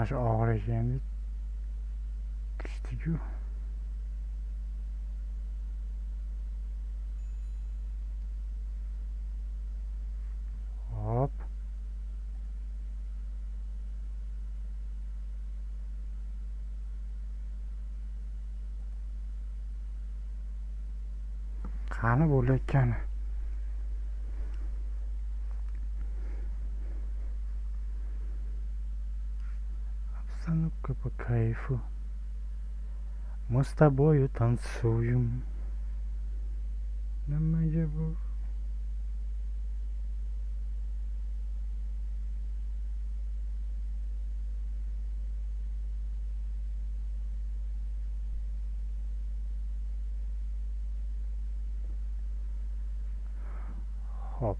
Mana shu og'ir ekandek tushdi-ku. Hop. Qani bo'layotgani? Обстановка по кайфу. Мы с тобою танцуем. Nimaga bu? Hop.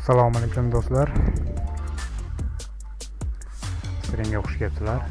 Assalomu alaykum do'stlar. Strimga xush kelibsizlar.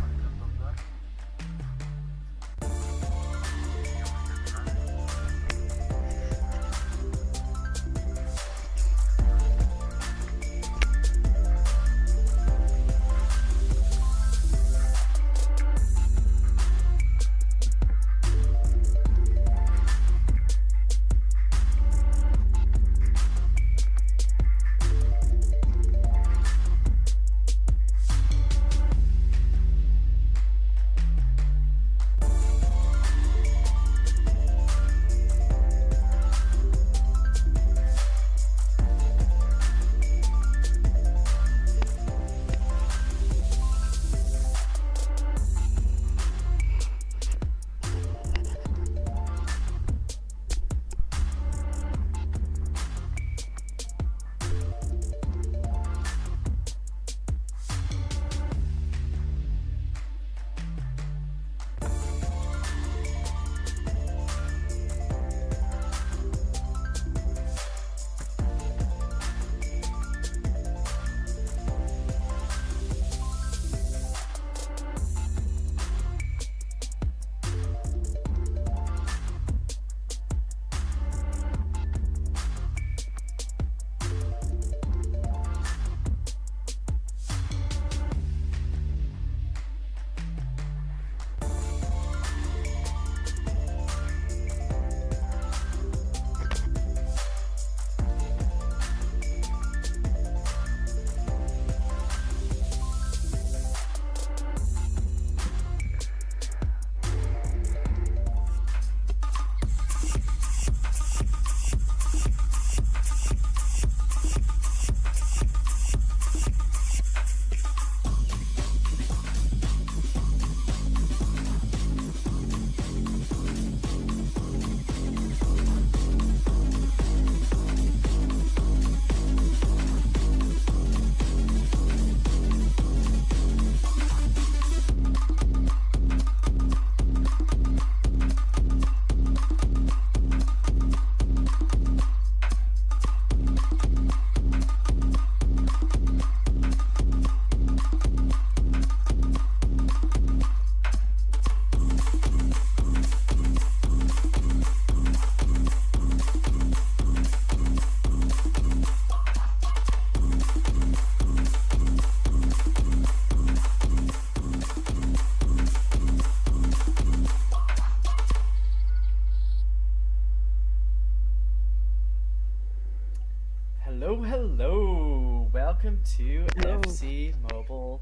Hello. Welcome to Fcmobile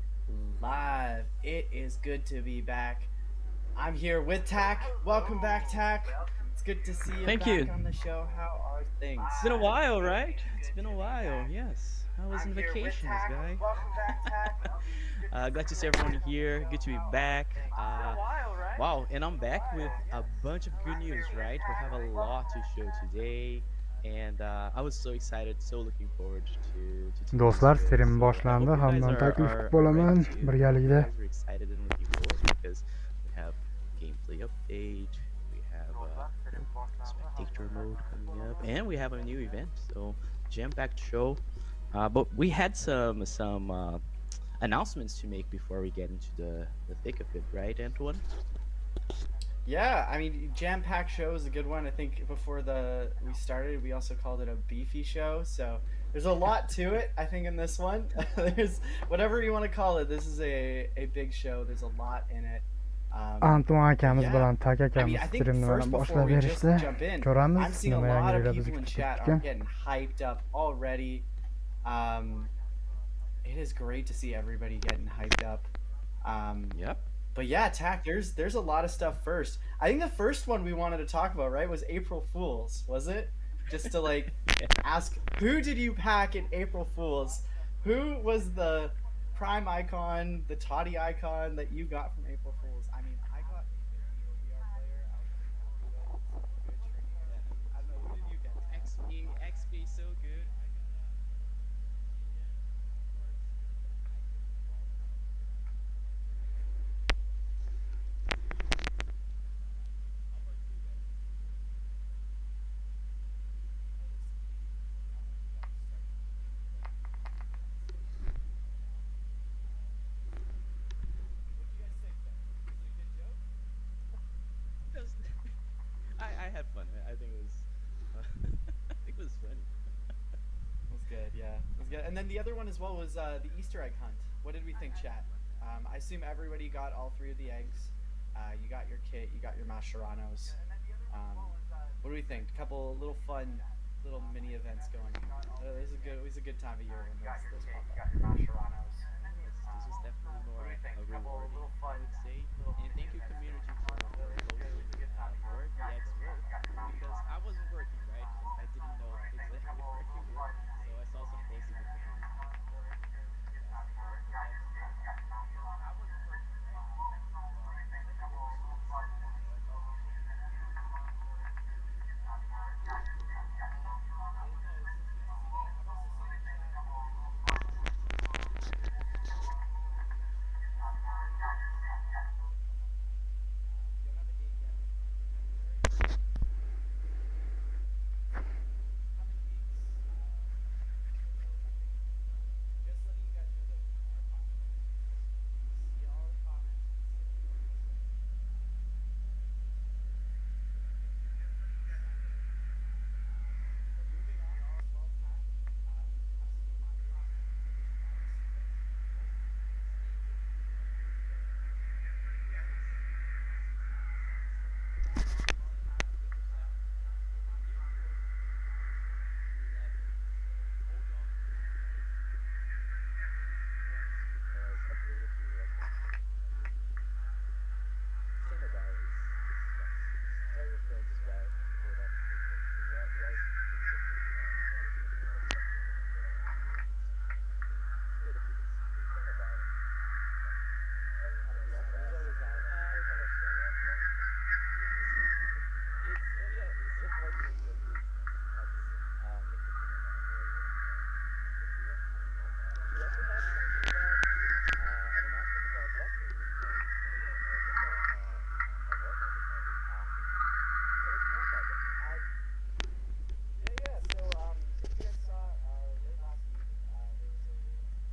Live. It is good to be back. I'm here with Tack. Welcome back, Tack. It's good to see you Thank back you. on the show. How are things? It's been a while, right? It's been a while, yes. I was I'm in here with vacations, Tack. guy. Welcome back, Tack. Glad to see everyone here. Good to be back. It's been a while, right? Wow, and I'm back with a bunch of good news, right? We have a lot to show today, and I was so excited, so looking forward to today's Do'stlar, show. stream So I hope boshlandi. you guys Hammadan are taklif are, qilib are ready qolaman. too. I hope you Birgalikda guys are excited and looking forward because we have gameplay update, we have spectator mode coming up, and we have a new event. So jam-packed show. But we had some announcements to make before we get into the thick of it, right, Antoine? Yeah, I mean, jam-packed show is a good one. I think before we started, we also called it a beefy show. So there's a lot to it. I think in this one, there's whatever you want to call it. This is a big show. There's a lot in it. Antoine But akamiz yeah, bilan Tak I mean, akamiz I think streamni mana first before boshlab we just berishdi. jump in, Ko'ramiz I'm seeing a nima lot of yangiliklar people bizni in kutib chat turibdi are ekan. getting hyped up already. Um, it is great to see everybody getting hyped up. Yep. But yeah, Tack, there's a lot of stuff first. I think the first one we wanted to talk about, right, was April Fools, was it? Just to like Yeah. ask, who did you pack in April Fools? Who was the prime icon, the toddy icon that you got from April Fools? I mean, I got a 50 OBR player. I was pretty happy with. Good training Yeah. XP. I don't know, who did you get, Tack? XP, so good. I got Centurion, of course. I think we all have a good How about you guys? What do you guys think, though? Was it a good joke? It was- I had fun. I think it was I think it was funny. It was good, yeah. It was good. And then the other one as well was the Easter egg hunt. What did we think, chat? I assume everybody got all 3 of the eggs. You got your kit, you got your Masheranos. What do we think? A couple little fun, little mini events going on. It was a good time of year when those pop up. Yes, this was definitely more rewarding, I would say. And thank you, community, for voting for the X vote because I wasn't working, right? And I didn't know exactly where you were, so I saw some posting in the community.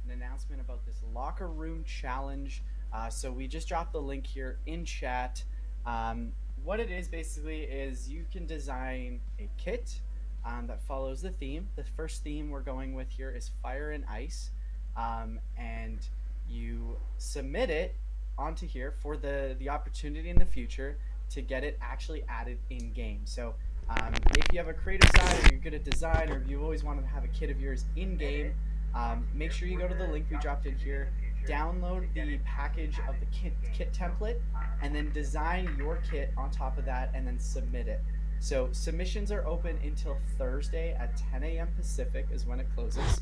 An announcement about this locker room challenge. So we just dropped the link here in chat. What it is basically is you can design a kit that follows the theme. The first theme we're going with here is fire and ice, and you submit it onto here for the opportunity in the future to get it actually added in game. So if you have a creative side, or you're good at design, or if you've always wanted to have a kit of yours in game, make sure you go to the link we dropped in here, download the package of the kit template, and then design your kit on top of that, and then submit it. So submissions are open until Thursday at 10 a.m. Pacific is when it closes.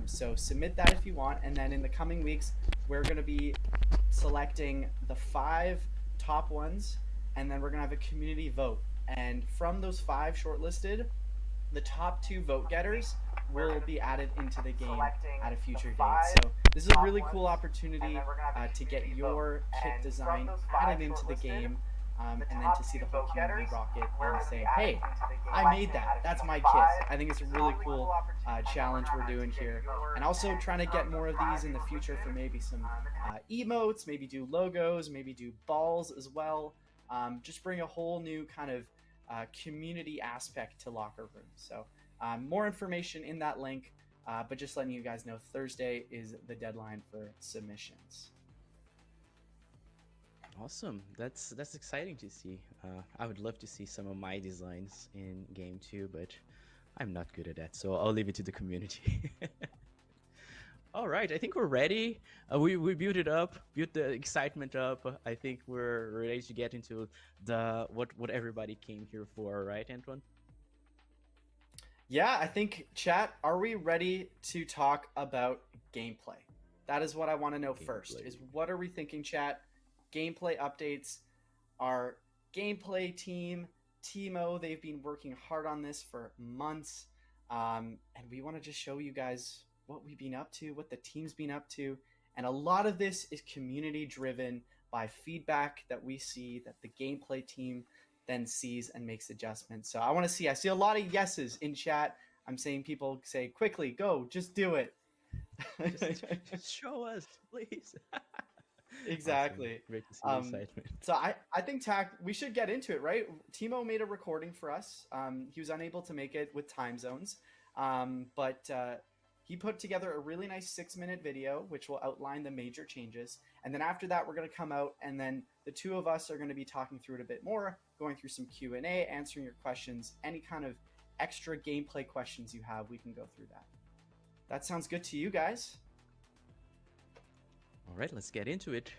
So submit that if you want, and then in the coming weeks, we're going to be selecting the 5 top ones, and then we're going to have a community vote. And from those 5 shortlisted, the top 2 vote getters will be added into the game at a future date. So this is a really cool opportunity to get your kit design added into the game, and then to see the whole community rock it and say, hey, I made that. That's my kit. I think it's a really cool challenge we're doing here. And also trying to get more of these in the future for maybe some emotes, maybe do logos, maybe do balls as well. Just bring a whole new kind of community aspect to Locker Room. So more information in that link, but just letting you guys know Thursday is the deadline for submissions. Awesome. That's exciting to see. I would love to see some of my designs in game 2, but I'm not good at that, so I'll leave it to the community. All right, I think we're ready. We built it up, built the excitement up. I think we're ready to get into the what everybody came here for, right, Antoine? Yeah, I think, chat, are we ready to talk about gameplay? That is what I want to know first, is what are we thinking, chat? Gameplay updates. Our gameplay team, Timo, they've been working hard on this for months, and we want to just show you guys what we've been up to, what the team's been up to, and a lot of this is community driven by feedback that we see, that the gameplay team then sees and makes adjustments. So I see a lot of yeses in chat. I'm saying people say, quickly, go, just do it. Just show us, please. Exactly. Awesome. Great to see the excitement. So I think we should get into it, right? Timo made a recording for us. He was unable to make it with time zones, but he put together a really nice 6-minute video, which will outline the major changes. And then after that, we're going to come out, and then the 2 of us are going to be talking through it a bit more, going through some Q&A, answering your questions, any kind of extra gameplay questions you have, we can go through that. That sounds good to you guys? All right, let's get into it.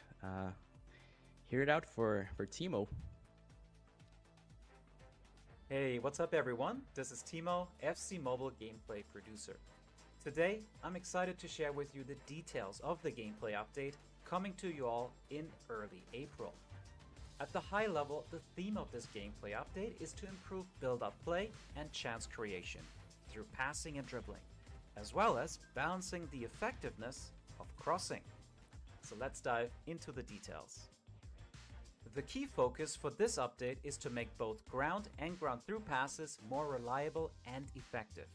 Hear it out for Timo. Hey, what's up everyone? This is Timo, Fcmobile gameplay producer. Today, I'm excited to share with you the details of the gameplay update coming to you all in early April. At the high level, the theme of this gameplay update is to improve build-up play and chance creation through passing and dribbling, as well as balancing the effectiveness of crossing. So let's dive into the details. The key focus for this update is to make both ground and ground through passes more reliable and effective,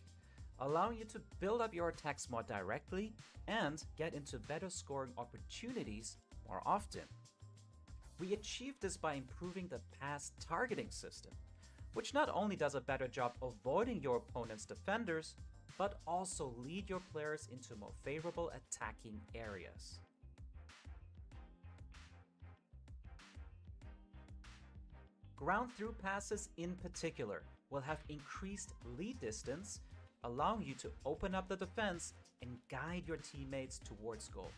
allowing you to build up your attacks more directly and get into better scoring opportunities more often. We achieved this by improving the pass targeting system, which not only does a better job avoiding your opponent's defenders, but also lead your players into more favorable attacking areas. Ground through passes in particular will have increased lead distance, allowing you to open up the defense and guide your teammates towards goal.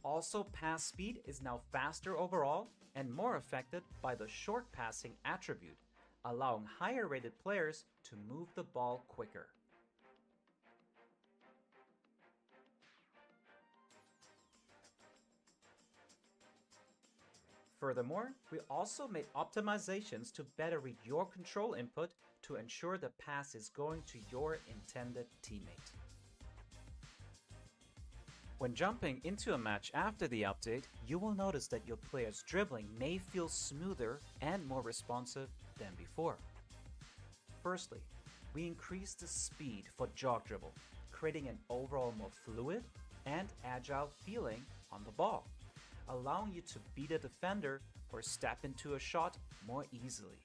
Also, pass speed is now faster overall and more affected by the short passing attribute, allowing higher rated players to move the ball quicker. Furthermore, we also made optimizations to better read your control input to ensure the pass is going to your intended teammate. When jumping into a match after the update, you will notice that your player's dribbling may feel smoother and more responsive than before. Firstly, we increased the speed for jog dribble, creating an overall more fluid and agile feeling on the ball, allowing you to beat a defender or step into a shot more easily.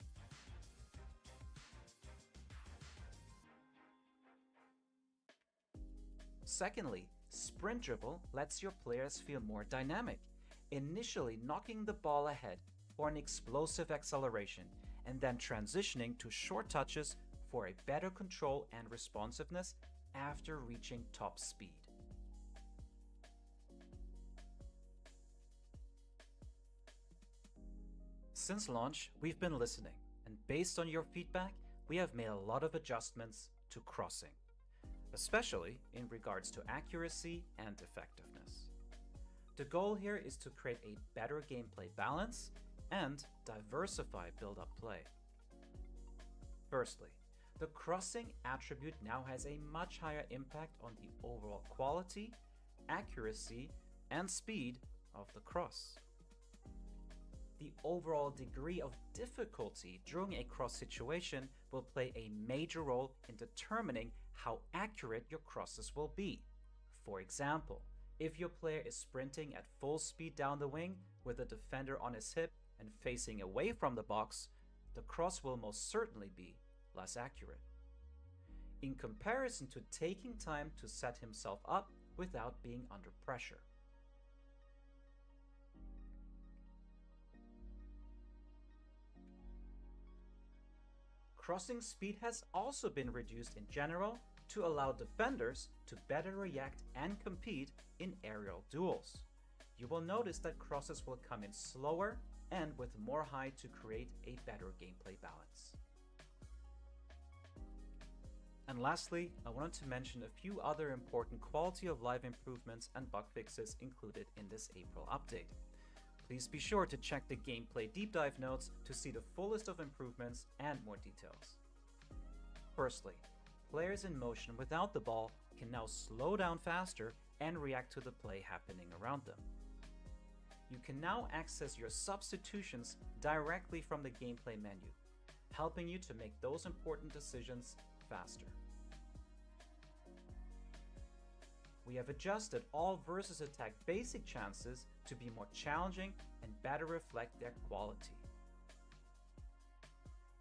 Secondly, sprint dribble lets your players feel more dynamic, initially knocking the ball ahead for an explosive acceleration, and then transitioning to short touches for a better control and responsiveness after reaching top speed. Since launch, we've been listening, and based on your feedback, we have made a lot of adjustments to crossing, especially in regards to accuracy and effectiveness. The goal here is to create a better gameplay balance and diversify build-up play. Firstly, the crossing attribute now has a much higher impact on the overall quality, accuracy, and speed of the cross. The overall degree of difficulty during a cross situation will play a major role in determining how accurate your crosses will be. For example, if your player is sprinting at full speed down the wing with a defender on his hip and facing away from the box, the cross will most certainly be less accurate, in comparison to taking time to set himself up without being under pressure. Crossing speed has also been reduced in general to allow defenders to better react and compete in aerial duels. You will notice that crosses will come in slower and with more height to create a better gameplay balance. And lastly, I wanted to mention a few other important quality of life improvements and bug fixes included in this April update. Please be sure to check the gameplay deep dive notes to see the full list of improvements and more details. Firstly, players in motion without the ball can now slow down faster and react to the play happening around them. You can now access your substitutions directly from the gameplay menu, helping you to make those important decisions faster. We have adjusted all versus attack basic chances to be more challenging and better reflect their quality.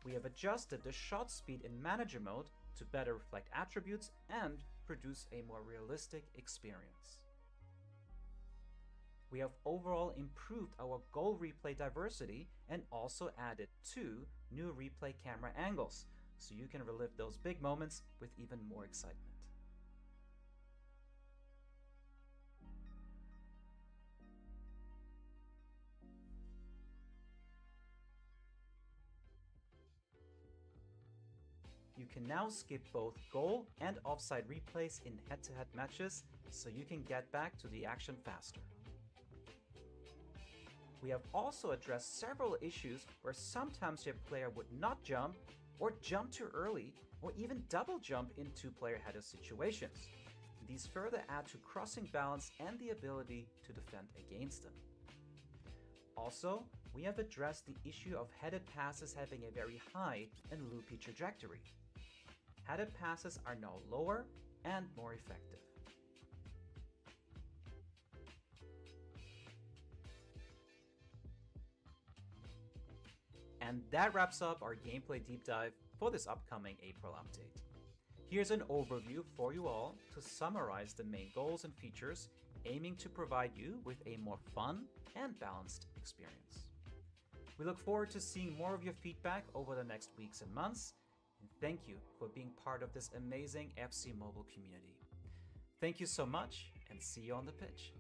We have adjusted the shot speed in manager mode to better reflect attributes and produce a more realistic experience. We have overall improved our goal replay diversity and also added 2 new replay camera angles, so you can relive those big moments with even more excitement. You can now skip both goal and offside replays in head-to-head matches, so you can get back to the action faster. We have also addressed several issues where sometimes your player would not jump, or jump too early, or even double jump in 2-player header situations. These further add to crossing balance and the ability to defend against them. Also, we have addressed the issue of headed passes having a very high and loopy trajectory. Headed passes are now lower and more effective. And that wraps up our gameplay deep dive for this upcoming April update. Here's an overview for you all to summarize the main goals and features, aiming to provide you with a more fun and balanced experience. We look forward to seeing more of your feedback over the next weeks and months, and thank you for being part of this amazing FC Mobile community. Thank you so much, and see you on the pitch.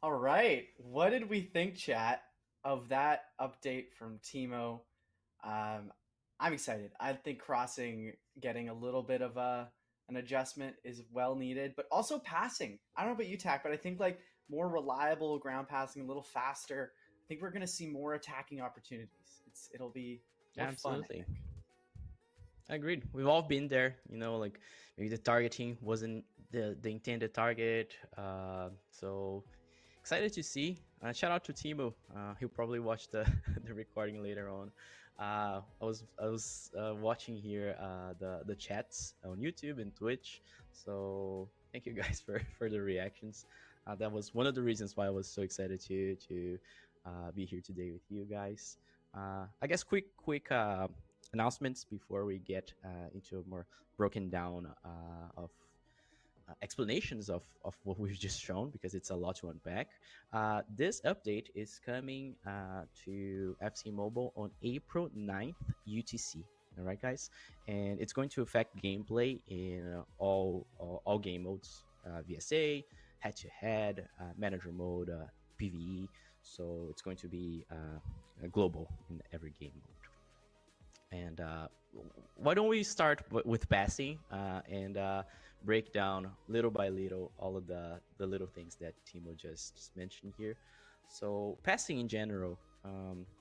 All right, what did we think, chat, of that update from Timo? I'm excited. I think crossing getting a little bit of an adjustment is well needed, but also passing. I don't know about you, Tak, but I think like more reliable ground passing, a little faster. I think we're going to see more attacking opportunities. It'll be more Absolutely. fun, I think. Agreed. We've all been there, like maybe the targeting wasn't the intended target. So excited to see. Shout out to Timo. He'll probably watch the the recording later on. I was watching here the chats on YouTube and Twitch. So thank you guys for the reactions. That was one of the reasons why I was so excited to be here today with you guys. I guess quick announcements before we get into a more broken down of explanations of what we've just shown, because it's a lot to unpack. This update is coming to FC Mobile on April 9th UTC. All right, guys, and it's going to affect gameplay in all game modes: VSA, head-to-head, manager mode, PVE. So it's going to be global in every game mode. And why don't we start with passing and break down little by little all of the little things that Timo just mentioned here. So passing in general,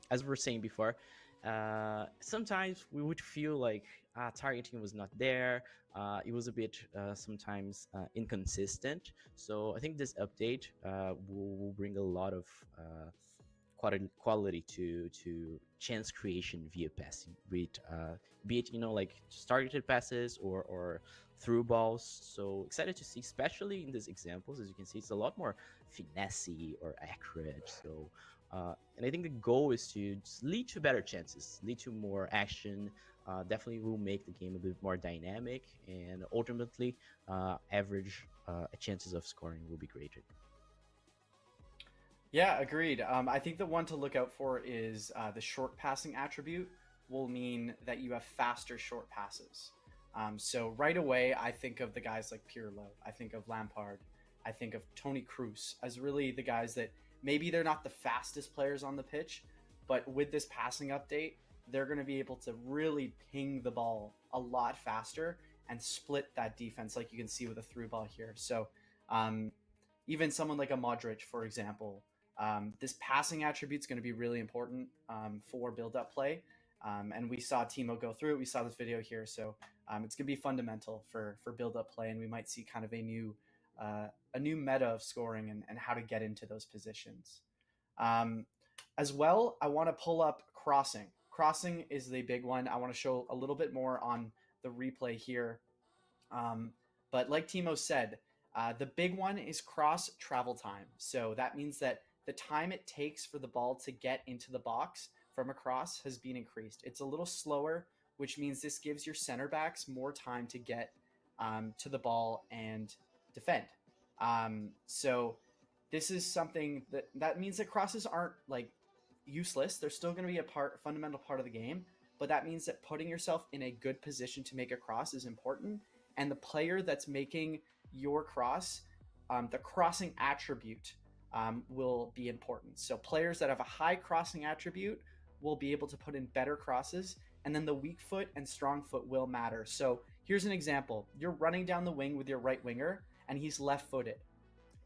as we were saying before, sometimes we would feel like targeting was not there. It was a bit sometimes inconsistent. So I think this update will bring a lot of quality to chance creation via passing, be it like targeted passes or through balls. So excited to see, especially in these examples. As you can see, it's a lot more finessey or accurate. So and I think the goal is to just lead to better chances, lead to more action. Definitely will make the game a bit more dynamic, and ultimately average chances of scoring will be greater. Yeah, agreed. I think the one to look out for is the short passing attribute will mean that you have faster short passes. So right away, I think of the guys like Pirlo, I think of Lampard, I think of Toni Kroos as really the guys that maybe they're not the fastest players on the pitch, but with this passing update, they're going to be able to really ping the ball a lot faster and split that defense, like you can see with a through ball here. So even someone like a Modric, for example, this passing attribute is going to be really important for build-up play. And we saw Timo go through it. We saw this video here. So it's going to be fundamental for build-up play. And we might see kind of a new meta of scoring and how to get into those positions. As well, I want to pull up crossing. Crossing is the big one. I want to show a little bit more on the replay here. But like Timo said, the big one is cross travel time. So that means that the time it takes for the ball to get into the box from a cross has been increased. It's a little slower, which means this gives your center backs more time to get to the ball and defend. So this is something that means that crosses aren't like useless. They're still going to be a fundamental part of the game, but that means that putting yourself in a good position to make a cross is important. And the player that's making your cross, the crossing attribute will be important. So players that have a high crossing attribute will be able to put in better crosses, and then the weak foot and strong foot will matter. So here's an example. You're running down the wing with your right winger, and he's left-footed,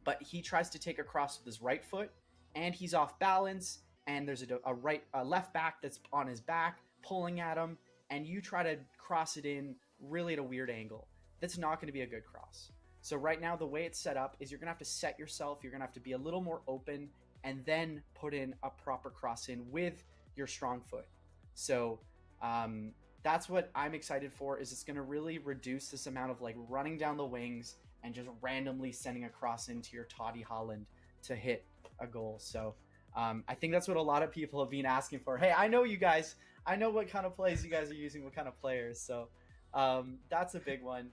but he tries to take a cross with his right foot, and he's off balance, and there's a left back that's on his back pulling at him, and you try to cross it in really at a weird angle. That's not going to be a good cross. So right now, the way it's set up is you're going to have to set yourself. You're going to have to be a little more open and then put in a proper cross in with your strong foot. So that's what I'm excited for, is it's going to really reduce this amount of like running down the wings and just randomly sending a cross into your Toddy Holland to hit a goal. So I think that's what a lot of people have been asking for. Hey, I know you guys. I know what kind of plays you guys are using, what kind of players. So that's a big one.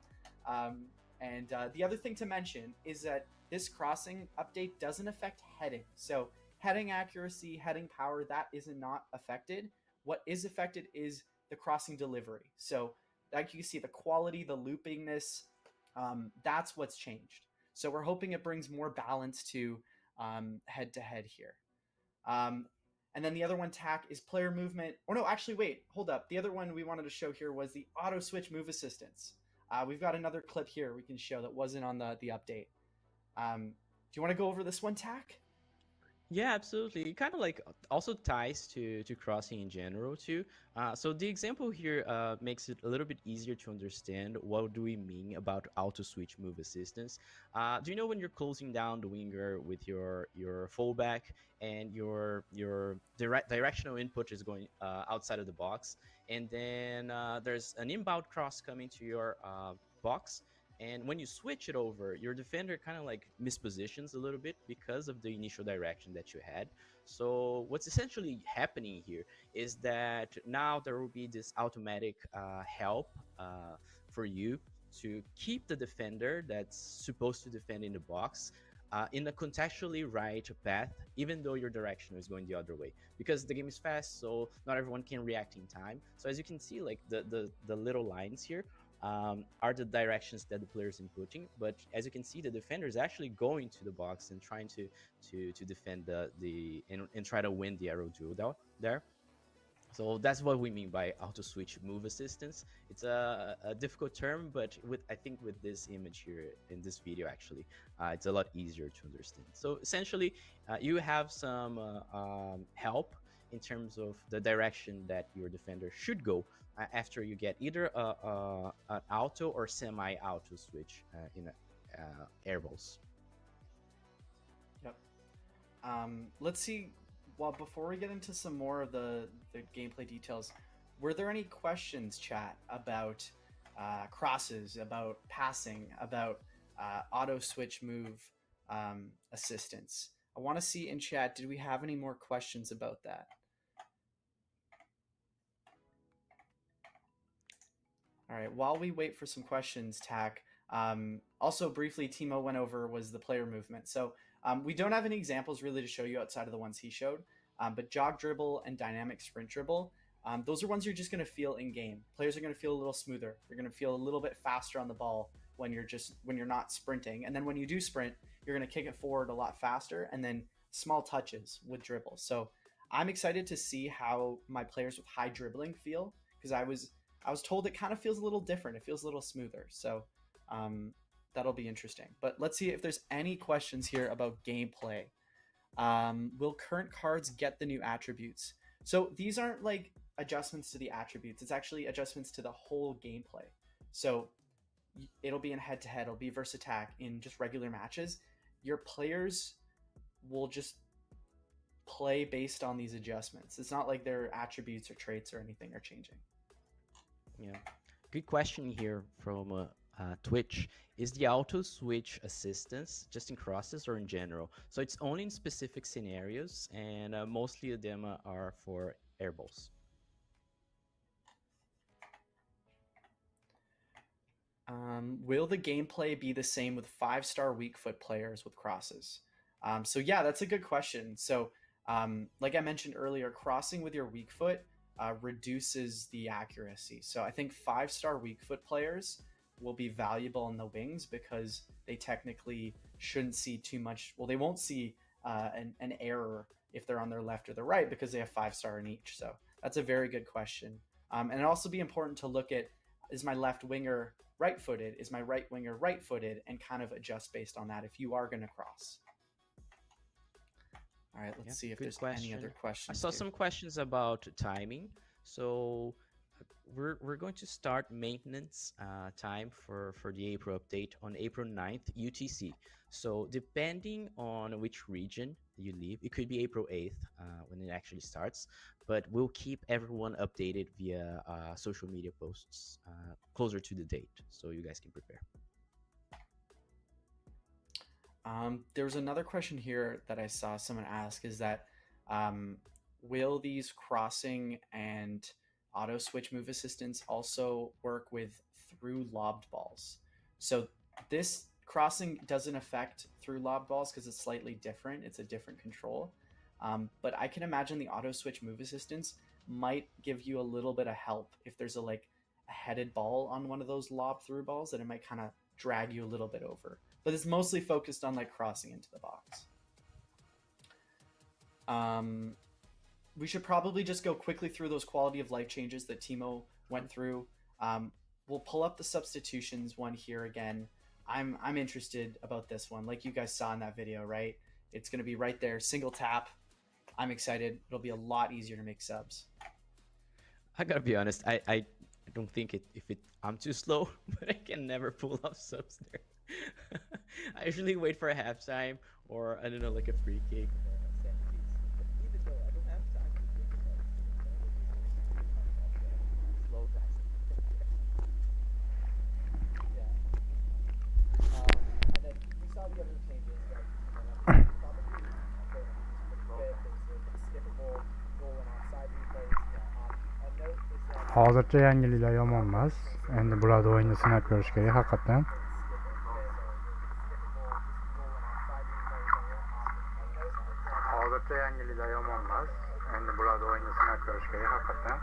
And the other thing to mention is that this crossing update doesn't affect heading. So heading accuracy, heading power, that is not affected. What is affected is the crossing delivery. So like you can see, the quality, the loopingness, that's what's changed. So we're hoping it brings more balance to head-to-head here. And then the other one, tack, is player movement. Or no, actually, wait, hold up. The other one we wanted to show here was the auto switch move assistance. We've got another clip here we can show that wasn't on the update. Do you want to go over this one, Tack? Yeah, absolutely. It kind of like also ties to crossing in general too. So the example here makes it a little bit easier to understand what do we mean about auto switch move assistance. Do you know when you're closing down the winger with your fullback and your directional input is going outside of the box, and then there's an inbound cross coming to your box? And when you switch it over, your defender kind of like mispositions a little bit because of the initial direction that you had. So what's essentially happening here is that now there will be this automatic help for you to keep the defender that's supposed to defend in the box in a contextually right path, even though your direction is going the other way, because the game is fast, so not everyone can react in time. So as you can see, like the little lines here are the directions that the player is inputting. But as you can see, the defender is actually going to the box and trying to defend and try to win the arrow duel there. So that's what we mean by auto switch move assistance. It's a difficult term, but I think with this image here in this video, actually, it's a lot easier to understand. So essentially, you have some help in terms of the direction that your defender should go after you get either an auto or semi-auto switch in air balls. Yep. Let's see. Well, before we get into some more of the gameplay details, were there any questions, chat, about crosses, about passing, about auto switch move assistance? I want to see in chat, did we have any more questions about that? All right, while we wait for some questions, Tack, also briefly, Timo went over was the player movement. So we don't have any examples really to show you outside of the ones he showed, but jog dribble and dynamic sprint dribble, those are ones you're just going to feel in game. Players are going to feel a little smoother. They're going to feel a little bit faster on the ball when you're not sprinting. And then when you do sprint, you're going to kick it forward a lot faster, and then small touches with dribble. So I'm excited to see how my players with high dribbling feel, because I was told it kind of feels a little different. It feels a little smoother. So that'll be interesting. But let's see if there's any questions here about gameplay. Will current cards get the new attributes? So these aren't like adjustments to the attributes. It's actually adjustments to the whole gameplay. So it'll be in head-to-head. It'll be versus attack in just regular matches. Your players will just play based on these adjustments. It's not like their attributes or traits or anything are changing. Yeah, good question here from Twitch. Is the auto switch assistance just in crosses or in general? So it's only in specific scenarios, and mostly of them are for airballs. Will the gameplay be the same with 5-star weak foot players with crosses? So yeah, that's a good question. So like I mentioned earlier, crossing with your weak foot reduces the accuracy. So I think 5-star weak foot players will be valuable in the wings because they technically shouldn't see too much. Well, they won't see an error if they're on their left or the right because they have 5-star in each. So that's a very good question. And it'd also be important to look at, is my left winger right-footed? Is my right winger right-footed? And kind of adjust based on that if you are going to cross. All right, let's see if there's any other questions. I saw here. some questions about timing. So we're going to start maintenance time for the April update on April 9th UTC. So depending on which region you live, it could be April 8th when it actually starts, but we'll keep everyone updated via social media posts closer to the date so you guys can prepare. There's another question here that I saw someone ask, is that will these crossing and auto switch move assistance also work with through lobbed balls? So this crossing doesn't affect through lobbed balls because it's slightly different. It's a different control. But I can imagine the auto switch move assistance might give you a little bit of help if there's a headed ball on one of those lob through balls, that it might kind of drag you a little bit over. But it's mostly focused on crossing into the box. We should probably just go quickly through those quality of life changes that Timo went through. We'll pull up the substitutions one here again. I'm interested about this one. Like you guys saw in that video, right? It's going to be right there, single tap. I'm excited. It'll be a lot easier to make subs. I gotta be honest, I don't think I'm too slow, but I can never pull up subs there. I usually wait for a halftime or I don't know, like a free kick or a set piece. But even though I don't have time to think about it, slow guys. Yeah. And then we saw the other changes, like probably skippable goal and offside replays. A note is that Hozircha yangiliklar yomon emas. Endi bularni o'yinda sinab ko'rish kerak haqiqatan. Hozircha yangiliklar yomon emas. Endi bularni o'yinda sinab ko'rish kerak haqiqatan.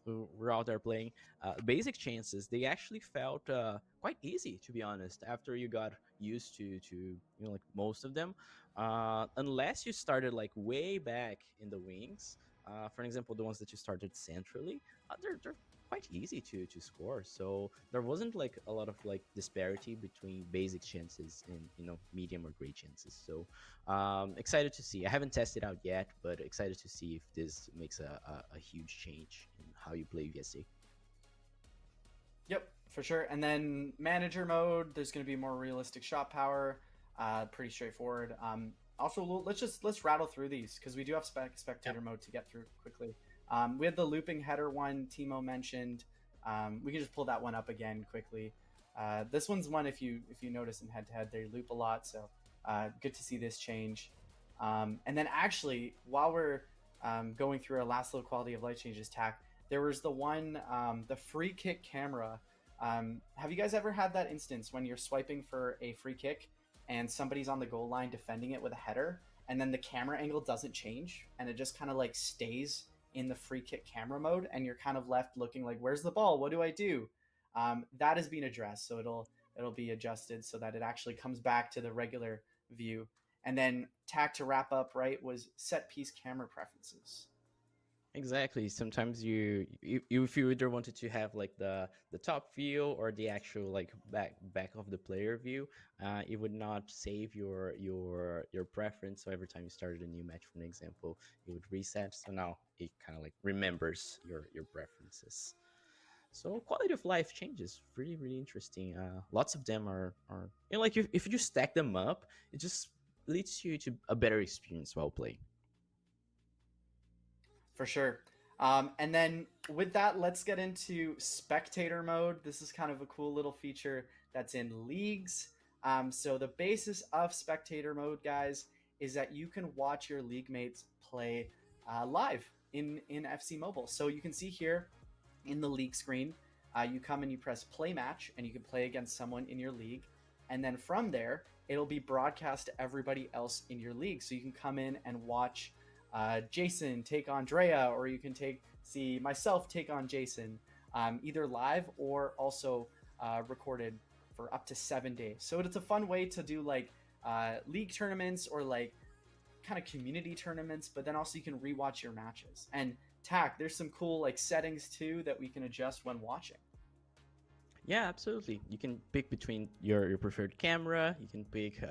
who were out there playing basic chances, they actually felt quite easy, to be honest, after you got used to like most of them, unless you started like way back in the wings. For example, the ones that you started centrally, they're quite easy to score. So there wasn't like a lot of like disparity between basic chances and medium or great chances. So excited to see. I haven't tested out yet, but excited to see if this makes a huge change in how you play VSA. Yep, for sure. And then manager mode, there's going to be more realistic shot power. Pretty straightforward. Also, let's rattle through these because we do have spectator mode to get through quickly. We had the looping header one Timo mentioned. We can just pull that one up again quickly. This one's one if you notice in head to head they loop a lot, so good to see this change. And then actually, while we're going through our last little quality of life changes tack, there was the one the free kick camera. Have you guys ever had that instance when you're swiping for a free kick and somebody's on the goal line defending it with a header, and then the camera angle doesn't change and it just kind of like stays in the free kick camera mode, and you're kind of left looking like, where's the ball? What do I do? That has been addressed, so it'll be adjusted so that it actually comes back to the regular view. And then tack to wrap up, right, was set piece camera preferences. Exactly. Sometimes if you either wanted to have like the top view or the actual like back of the player view, it would not save your preference. So every time you started a new match, for an example, it would reset. So now it kind of like remembers your preferences. So quality of life changes. Really, really interesting. Lots of them are like if you stack them up, it just leads you to a better experience while playing. For sure. And then with that, let's get into spectator mode. This is kind of a cool little feature that's in leagues. So the basis of spectator mode, guys, is that you can watch your league mates play live in Fcmobile. So you can see here in the league screen, you come and you press play match, and you can play against someone in your league. And then from there, it'll be broadcast to everybody else in your league. So you can come in and watch Jason take Andrea, or you can see myself take on Jason, either live or also recorded for up to 7 days. So it's a fun way to do like league tournaments or like kind of community tournaments, but then also you can rewatch your matches. And tack, there's some cool like settings too that we can adjust when watching. Yeah, absolutely. You can pick between your preferred camera. You can pick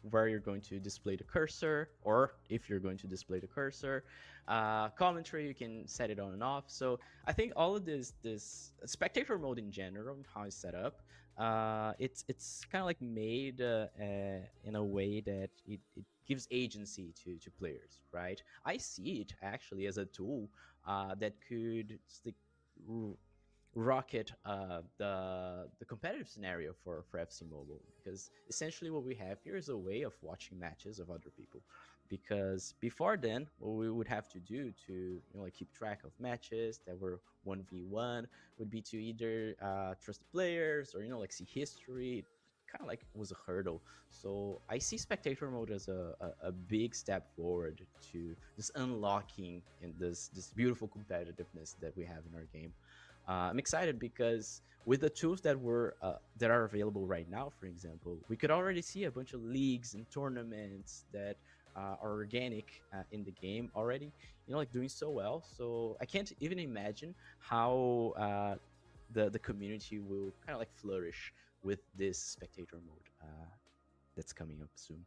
where you're going to display the cursor, or if you're going to display the cursor. Commentary, you can set it on and off. So I think all of this spectator mode in general, how it's set up, it's kind of like made in a way that it gives agency to players, right? I see it actually as a tool that could rocket the competitive scenario for Fcmobile, because essentially what we have here is a way of watching matches of other people. Because before then, what we would have to do to like keep track of matches that were 1v1 would be to either trust the players or like see history. Kind of like was a hurdle. So I see spectator mode as a big step forward to just unlocking in this beautiful competitiveness that we have in our game. I'm excited because with the tools that are available right now, for example, we could already see a bunch of leagues and tournaments that are organic in the game already, like doing so well. So I can't even imagine how the community will kind of like flourish with this spectator mode that's coming up soon.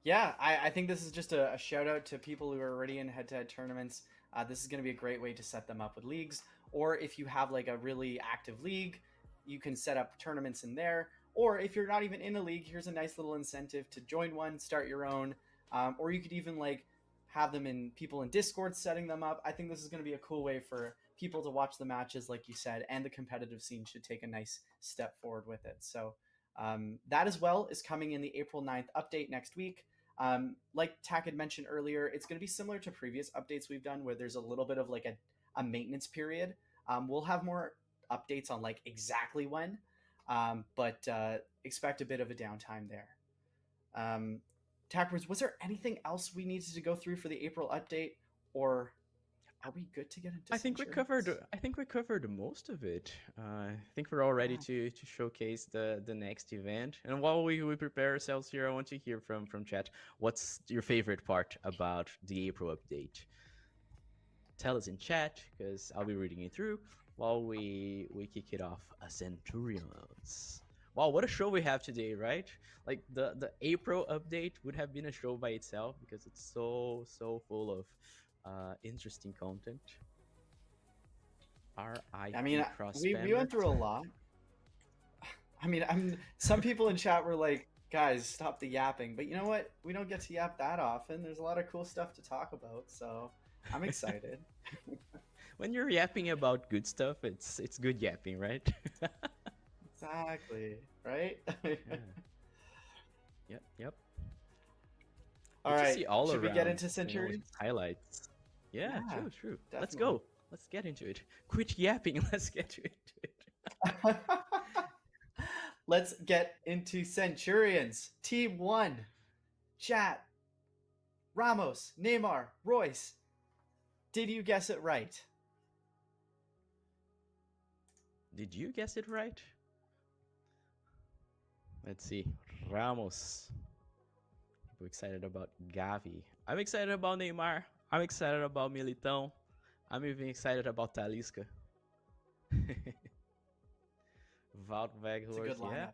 Yeah, I think this is just a shout out to people who are already in head-to-head tournaments. This is going to be a great way to set them up with leagues. Or if you have like a really active league, you can set up tournaments in there. Or if you're not even in a league, here's a nice little incentive to join one, start your own. Or you could even like have them in people in Discord setting them up. I think this is going to be a cool way for people to watch the matches, like you said, and the competitive scene should take a nice step forward with it. So that as well is coming in the April 9th update next week. Like Tack had mentioned earlier, it's going to be similar to previous updates we've done where there's a little bit of like a maintenance period. We'll have more updates on like exactly when, but expect a bit of a downtime there. Tackers, was there anything else we needed to go through for the April update, or? are we good to get into? I think we Centurions? covered. I think we covered most of it. I think we're all ready to showcase the next event. And while we prepare ourselves here, I want to hear from chat. What's your favorite part about the April update? Tell us in chat because I'll be reading it through while we kick it off. Centurions. Wow, what a show we have today, right? Like the April update would have been a show by itself because it's so full of interesting content. I mean, cross we went through a lot. I mean, some people in chat were like, "Guys, stop the yapping." But you know what? We don't get to yap that often. There's a lot of cool stuff to talk about, so I'm excited. When you're yapping about good stuff, it's good yapping, right? Exactly. Right. Yeah. Yep. All Good to right. see all Should we around, get into Centurions? highlights. Yeah, Yeah, true. Let's definitely. go. Let's get into it. Quit yapping. Let's get into it. Let's get into Centurions. Team 1. Chat. Ramos, Neymar, Royce. Did you guess it right? Did you guess it right? Let's see. Ramos. People excited about Gavi. I'm excited about Neymar. I'm excited about Militão. I'm even excited about Talisca. Wout It's a good Weghorst, yeah. lineup.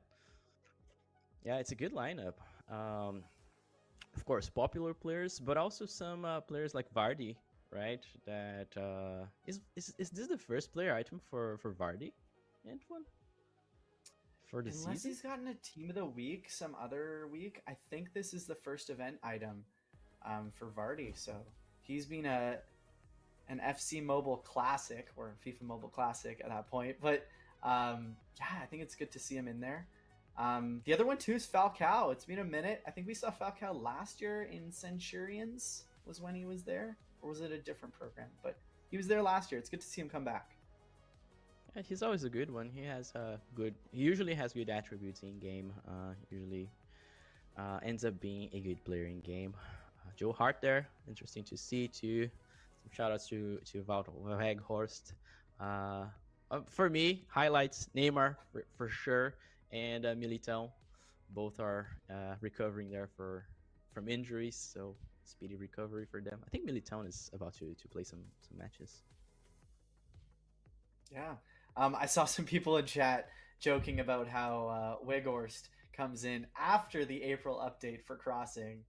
Yeah, it's a good lineup. Of course, popular players, but also some players like Vardy, right? That is this the first player item for Vardy, Antoine? For the Unless season? he's gotten a team of the week some other week, I think this is the first event item for Vardy. So he's been an Fcmobile classic or FIFA Mobile Classic at that point. But yeah, I think it's good to see him in there. The other one too is Falcao. It's been a minute. I think we saw Falcao last year in Centurions was when he was there, or was it a different program? But he was there last year. It's good to see him come back. Yeah, he's always a good one. He usually has good attributes in game. Usually ends up being a good player in game. Joe Hart there, interesting to see too. Some shout outs to Wout Weghorst. For me, highlights Neymar for sure, and Militão. Both are recovering there from injuries, so speedy recovery for them. I think Militão is about to play some matches. Yeah. I saw some people in chat joking about how Weghorst comes in after the April update for crossing,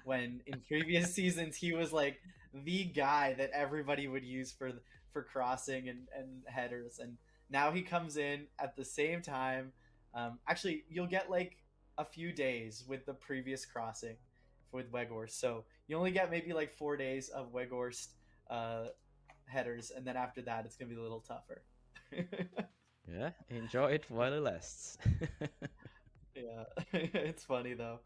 when in previous seasons he was like the guy that everybody would use for crossing and headers, and now he comes in at the same time. Actually, you'll get like a few days with the previous crossing with Weghorst, so you only get maybe like 4 days of Weghorst headers, and then after that it's gonna be a little tougher. Yeah, enjoy it while it lasts. Yeah, it's funny though.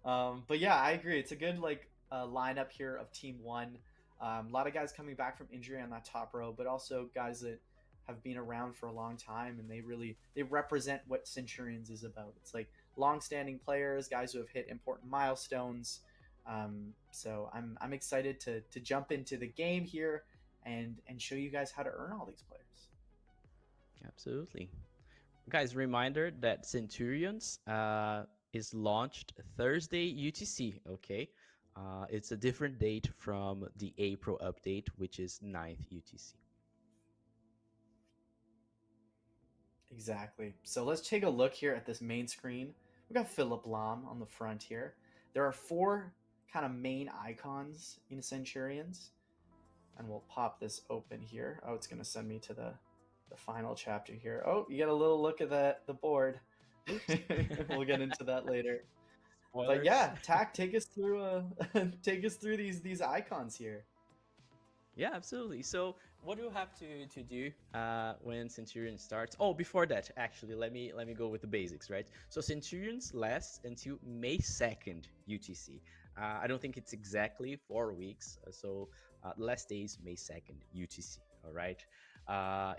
But yeah, I agree. It's a good like lineup here of Team 1. A lot of guys coming back from injury on that top row, but also guys that have been around for a long time, and they represent what Centurions is about. It's like long-standing players, guys who have hit important milestones. So I'm excited to jump into the game here and show you guys how to earn all these players. Absolutely. Guys, reminder that Centurions is launched Thursday UTC, okay? It's a different date from the April update, which is 9th UTC. Exactly. So let's take a look here at this main screen. We've got Philip Lahm on the front here. There are 4 kind of main icons in Centurions. And we'll pop this open here. Oh, it's going to send me to the final chapter here. Oh, you get a little look at the board. We'll get into that later. Spoilers. But yeah, Tack, take us through these icons here. Yeah, absolutely. So what do you have to do when Centurion starts? Oh, before that, actually, let me go with the basics, right? So Centurions lasts until May 2nd UTC. I don't think it's exactly 4 weeks. So last day is May 2nd UTC. All right.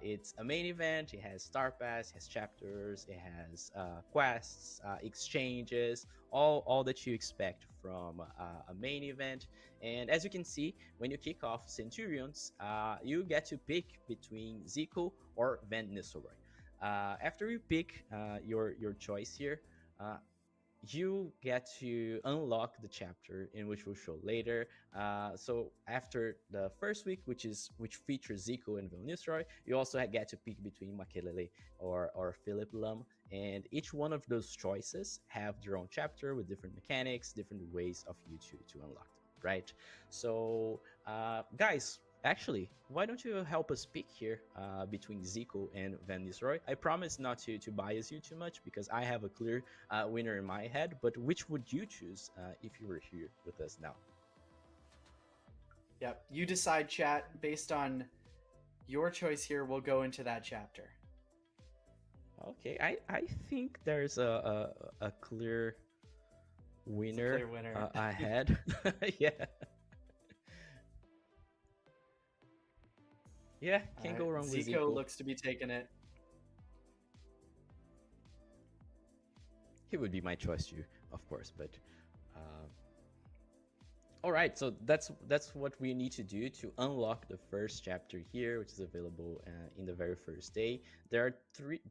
It's a main event. It has star pass, it has chapters, it has quests, exchanges, all that you expect from a main event. And as you can see, when you kick off Centurions, you get to pick between Zico or Van Nistelrooy. After you pick your choice here, you get to unlock the chapter, in which we'll show later. So after the first week, which features Zico and Van Nistelrooy, you also get to pick between Makelele or Philip Lam, and each one of those choices have their own chapter with different mechanics, different ways of you to unlock them, right? So guys, actually, why don't you help us pick here between Zico and Van Nistelrooy? I promise not to bias you too much, because I have a clear winner in my head, but which would you choose if you were here with us now? Yep, you decide, chat. Based on your choice here, we'll go into that chapter. Okay, I think there's a clear winner, Clear winner. ahead. Yeah. Yeah, can't go wrong with Zico Zico. looks to be taking it. He would be my choice too, of course, but all right, so that's what we need to do to unlock the first chapter here, which is available in the very first day. There are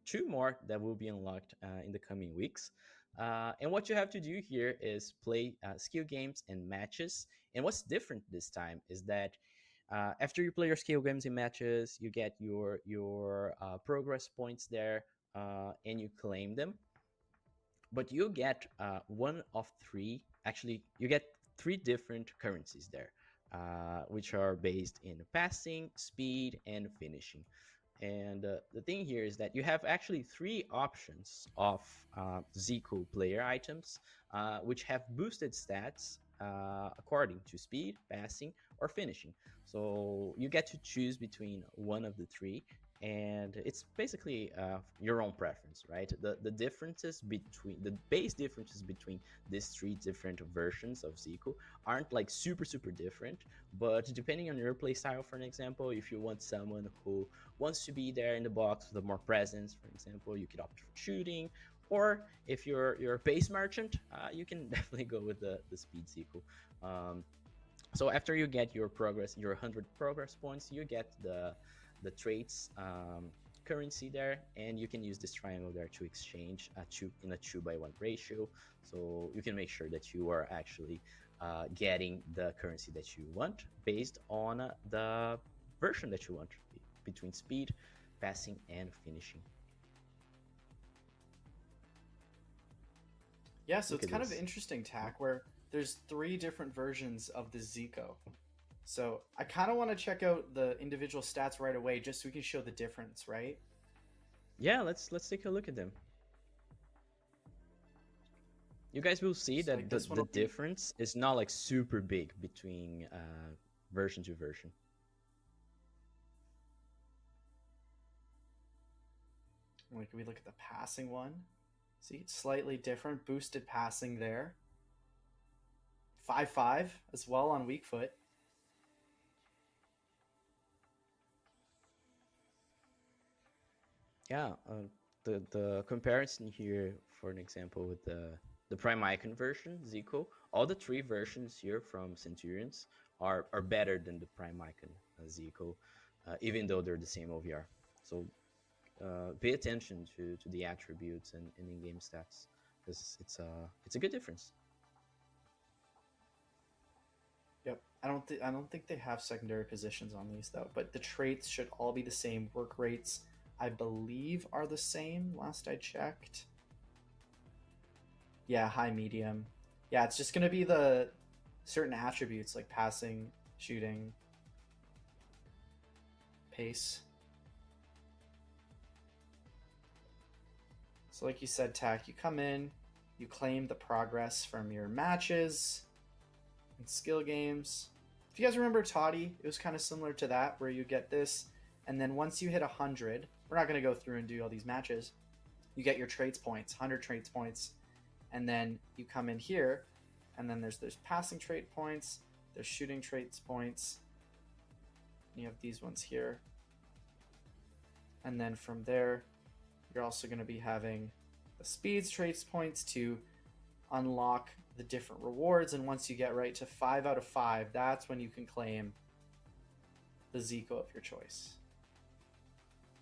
two more that will be unlocked in the coming weeks. And what you have to do here is play skill games and matches. And what's different this time is that after you play your skill games and matches, you get your progress points there, and you claim them. But you get one of three. Actually, you get three different currencies there, which are based in passing, speed, and finishing. And the thing here is that you have actually three options of Zico player items, which have boosted stats according to speed, passing, or finishing. So you get to choose between one of the three, and it's basically your own preference, right? The differences between the base differences between these three different versions of Zico aren't like super different, but depending on your playstyle, for an example, if you want someone who wants to be there in the box with more presence, for example, you could opt for shooting. Or if you're a base merchant, you can definitely go with the speed Zico. So after you get your 100 progress points, you get the traits currency there, and you can use this triangle there to exchange in a 2-by-1 ratio. So you can make sure that you are actually getting the currency that you want based on the version that you want between speed, passing, and finishing. Yeah, so Look it's at kind of this. interesting, Tack, where there's three different versions of the Zico. So I kind of want to check out the individual stats right away, just so we can show the difference, right? Yeah, let's take a look at them. You guys will see So, that like, this the one will be- difference is not like super big between version to version. Like, we look at the passing one. See, it's slightly different. Boosted passing there. 5-5 as well on weak foot. Yeah, the comparison here, for an example, with the Prime Icon version, Zico, all the three versions here from Centurions are better than the Prime Icon Zico, even though they're the same OVR. So pay attention to the attributes and in-game stats, because it's a good difference. Yep. I don't think they have secondary positions on these though, but the traits should all be the same. Work rates, I believe, are the same last I checked. Yeah, high, medium. Yeah, it's just going to be the certain attributes like passing, shooting, pace. So like you said, Tack, you come in, you claim the progress from your matches and skill games. If you guys remember Toddy, it was kind of similar to that, where you get this, and then once you hit 100, we're not going to go through and do all these matches, you get your traits points, 100 traits points, and then you come in here, and then there's passing trait points, there's shooting traits points, you have these ones here. And then from there, you're also going to be having the speeds trace points to unlock the different rewards. And once you get right to 5 out of 5, that's when you can claim the Zico of your choice.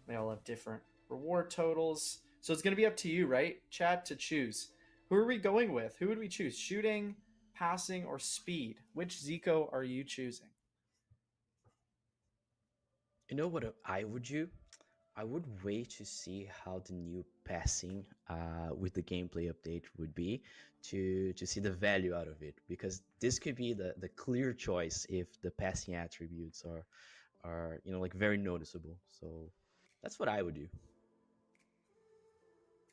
They all have different reward totals. So it's going to be up to you, right, chat, to choose. Who are we going with? Who would we choose? Shooting, passing, or speed? Which Zico are you choosing? You know what I would do? I would wait to see how the new passing with the gameplay update would be to see the value out of it, because this could be the clear choice if the passing attributes are like very noticeable. So that's what I would do.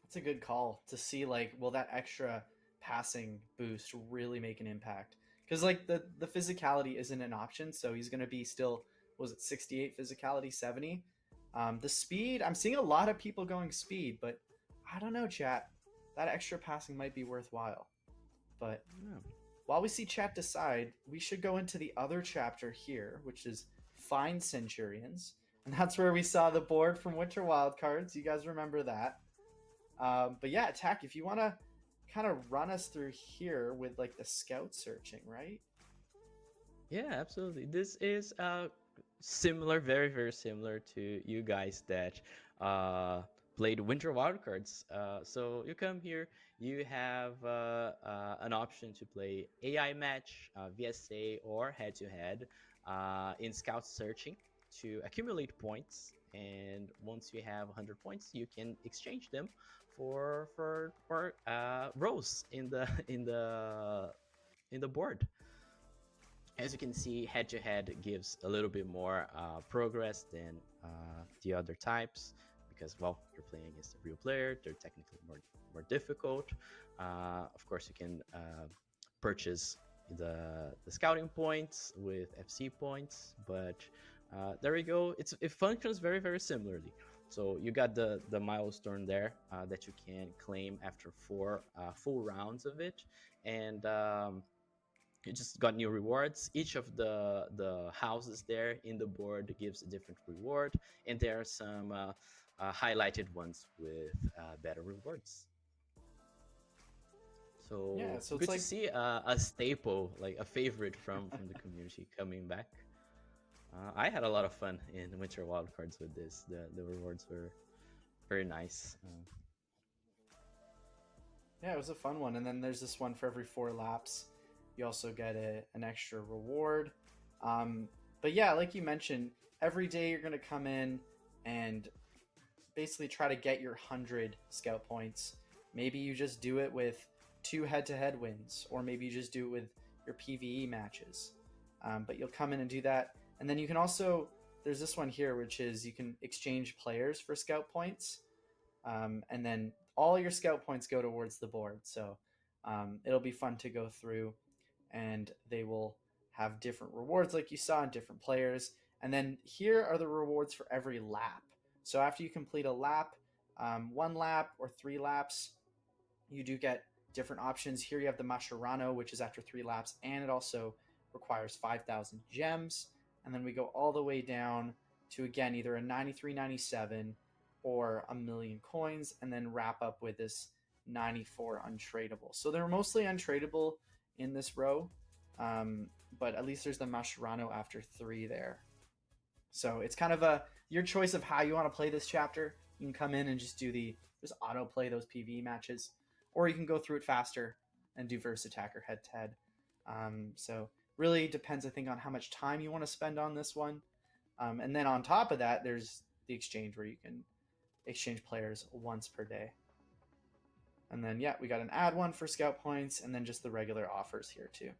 That's a good call to see, like, will that extra passing boost really make an impact? Because like the physicality isn't an option, so he's going to be still, was it 68 physicality, 70? The speed, I'm seeing a lot of people going speed, but I don't know, chat. That extra passing might be worthwhile. But Yeah. while we see chat decide, we should go into the other chapter here, which is Find Centurions. And that's where we saw the board from Winter Wildcards. You guys remember that. But yeah, Attack, if you want to kind of run us through here with like the scout searching, right? Yeah, absolutely. This is similar, very, very similar to you guys that played Winter Wildcards. So you come here, you have an option to play AI match, VSA, or head-to-head in Scout Searching to accumulate points. And once you have 100 points, you can exchange them for rows in the board. As you can see, head-to-head gives a little bit more progress than the other types, because, well, you're playing against a real player. They're technically more difficult. Of course, you can purchase the scouting points with FC points, but there you go. It functions very, very similarly. So you got the milestone there that you can claim after 4 full rounds of it, and you just got new rewards. Each of the houses there in the board gives a different reward, and there are some highlighted ones with better rewards. So, Yeah, so it's good like- to see a staple, like a favorite from the community coming back. I had a lot of fun in Winter Wildcards with this. The rewards were very nice. Yeah, it was a fun one. And then there's this one for every 4 laps. You also get an extra reward. But yeah, like you mentioned, every day you're going to come in and basically try to get your 100 scout points. Maybe you just do it with 2 head-to-head wins, or maybe you just do it with your PvE matches. But you'll come in and do that. And then you can also, there's this one here, which is you can exchange players for scout points. And then all your scout points go towards the board. So it'll be fun to go through, and they will have different rewards like you saw in different players. And then here are the rewards for every lap. So after you complete a lap, 1 lap or 3 laps, you do get different options. Here you have the Mascherano, which is after 3 laps, and it also requires 5,000 gems. And then we go all the way down to, again, either a 93.97 or 1,000,000 coins, and then wrap up with this 94 untradeable. So they're mostly untradeable in this row, but at least there's the Mascherano after 3 there. So it's kind of your choice of how you want to play this chapter. You can come in and just auto play those PvE matches, or you can go through it faster and do verse attack or head to head. So really depends, I think, on how much time you want to spend on this one. And then on top of that, there's the exchange, where you can exchange players once per day. And then, yeah, we got an add one for scout points, and then just the regular offers here too.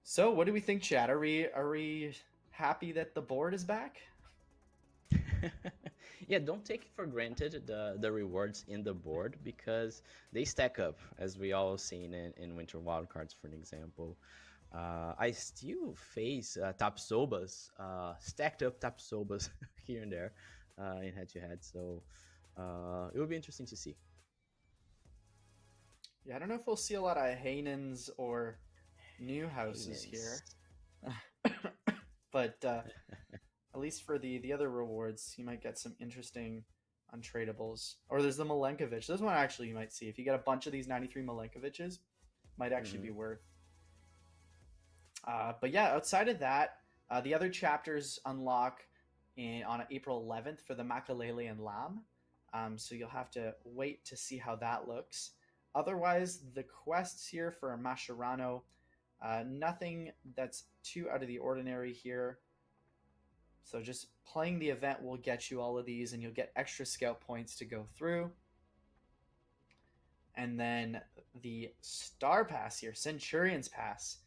So what do we think, chat? Are we happy that the board is back? Yeah, don't take it for granted the rewards in the board, because they stack up, as we all seen in Winter Wildcards, for an example. I still face Tapsobas, stacked up Tapsobas here and there in head-to-head, so it will be interesting to see. Yeah, I don't know if we'll see a lot of Hainans or new houses here. But At least for the other rewards, you might get some interesting untradables. Or there's the Milenkovic. This one actually you might see. If you get a bunch of these 93 Milenkovic's, might actually be worth. But yeah, outside of that, the other chapters unlock on April 11th for the Makalele and Lam. So you'll have to wait to see how that looks. Otherwise, the quests here for Mascherano, nothing that's too out of the ordinary here. So just playing the event will get you all of these, and you'll get extra scout points to go through. And then the Star Pass here, Centurion's Pass.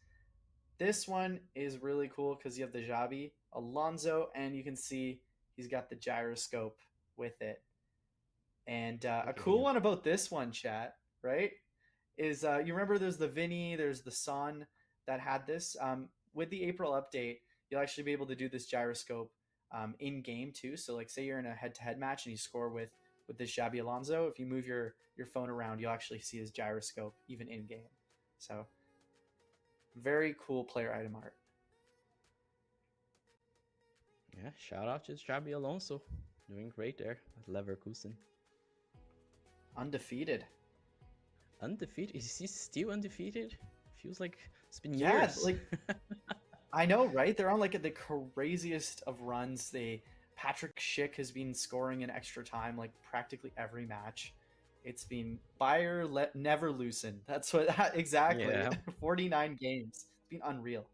This one is really cool because you have the Xabi, Alonso, and you can see he's got the gyroscope with it. And a cool one about this one, chat, right, is you remember there's the Vinny, there's the Son that had this. With the April update, you'll actually be able to do this gyroscope in game too. So like say you're in a head-to-head match and you score with this Xabi Alonso, if you move your phone around, you'll actually see his gyroscope even in game. So very cool player item art. Yeah, shout out to Xabi Alonso, doing great there at Leverkusen. Undefeated. Undefeated? Is he still undefeated? Feels like it's been years. Yeah, like I know, right? They're on like the craziest of runs. Patrick Schick has been scoring in extra time like practically every match. It's been Bayer never loosen. That's what exactly. Yeah. 49 games. It's been unreal.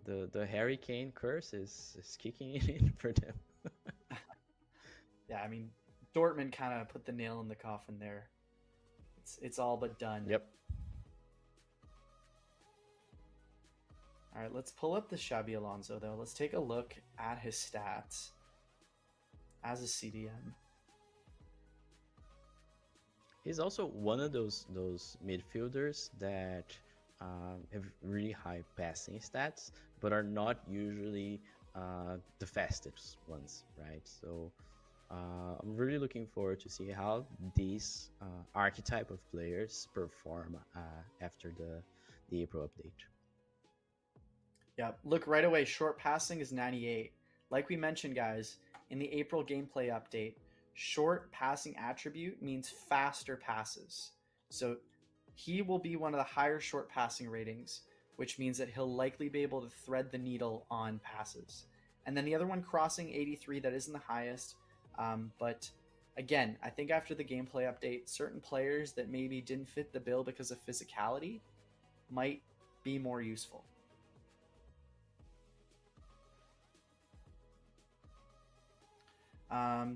Yeah, the Harry Kane curse is kicking in for them. Yeah, I mean Dortmund kind of put the nail in the coffin there. It's all but done. Yep. All right, let's pull up the Xabi Alonso though. Let's take a look at his stats as a CDM. He's also one of those midfielders that have really high passing stats, but are not usually the fastest ones, right? So I'm really looking forward to see how these archetype of players perform after the April update. Yeah, look right away. Short passing is 98. Like we mentioned, guys, in the April gameplay update, short passing attribute means faster passes. So he will be one of the higher short passing ratings, which means that he'll likely be able to thread the needle on passes. And then the other one, crossing 83, that isn't the highest. But again, I think after the gameplay update, certain players that maybe didn't fit the bill because of physicality might be more useful.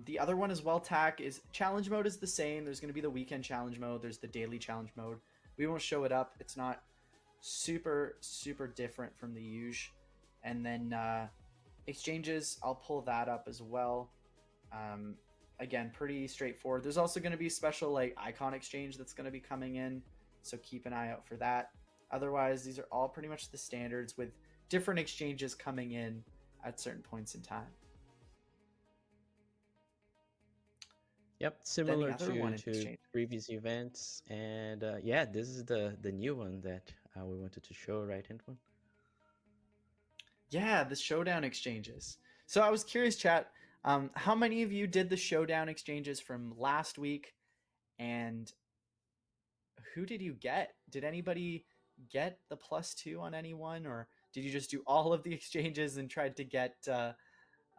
The other one as well, TAC, is challenge mode is the same. There's going to be the weekend challenge mode. There's the daily challenge mode. We won't show it up. It's not super different from the usual. And then exchanges, I'll pull that up as well. Again, pretty straightforward. There's also going to be special like icon exchange that's going to be coming in, so keep an eye out for that. Otherwise, these are all pretty much the standards with different exchanges coming in at certain points in time. Yep, similar to to previous events, and yeah, this is the new one that we wanted to show, right, Antoine? Yeah, the showdown exchanges. So I was curious, chat, how many of you did the showdown exchanges from last week, and who did you get? Did anybody get the +2 on anyone, or did you just do all of the exchanges and tried to get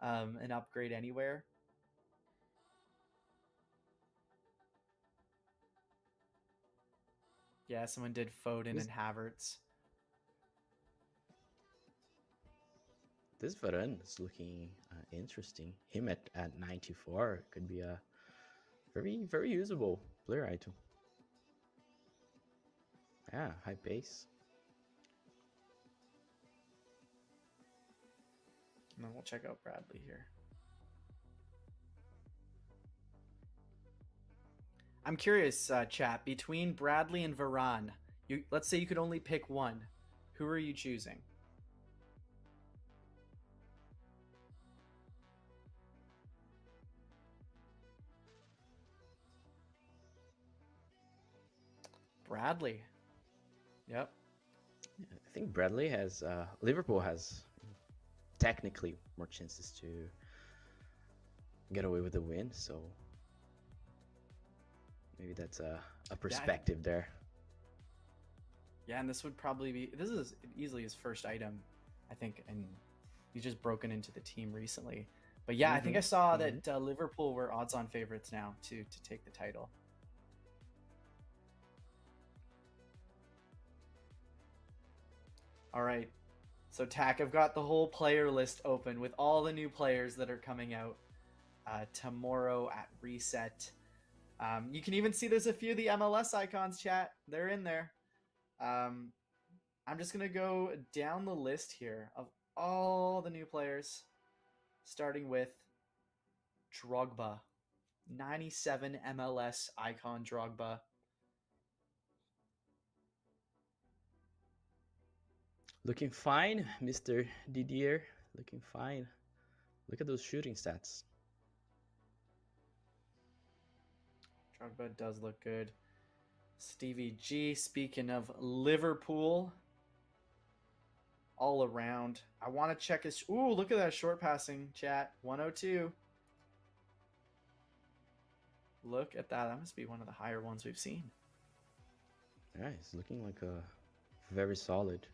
an upgrade anywhere? Yeah, someone did Foden and Havertz. This Varane is looking interesting. Him at 94 could be a very usable player item. Yeah, high pace. And then we'll check out Bradley here. I'm curious, chat, between Bradley and Varane, let's say you could only pick one. Who are you choosing? Bradley. Yep. Yeah, I think Bradley has Liverpool has technically more chances to get away with the win. So maybe that's a perspective there. Yeah, and this would probably be, this is easily his first item, I think, and he's just broken into the team recently. But yeah, I think I saw that Liverpool were odds-on favorites now to take the title. All right, so Tack, I've got the whole player list open with all the new players that are coming out tomorrow at Reset. You can even see there's a few of the MLS icons, chat. They're in there. I'm just going to go down the list here of all the new players, starting with Drogba. 97 MLS icon Drogba. Looking fine, Mr. Didier. Looking fine. Look at those shooting stats. Drogba does look good. Stevie G, speaking of Liverpool, all around. I want to check his... Ooh, look at that short passing, chat. 102. Look at that. That must be one of the higher ones we've seen. Yeah, it's looking like a very solid.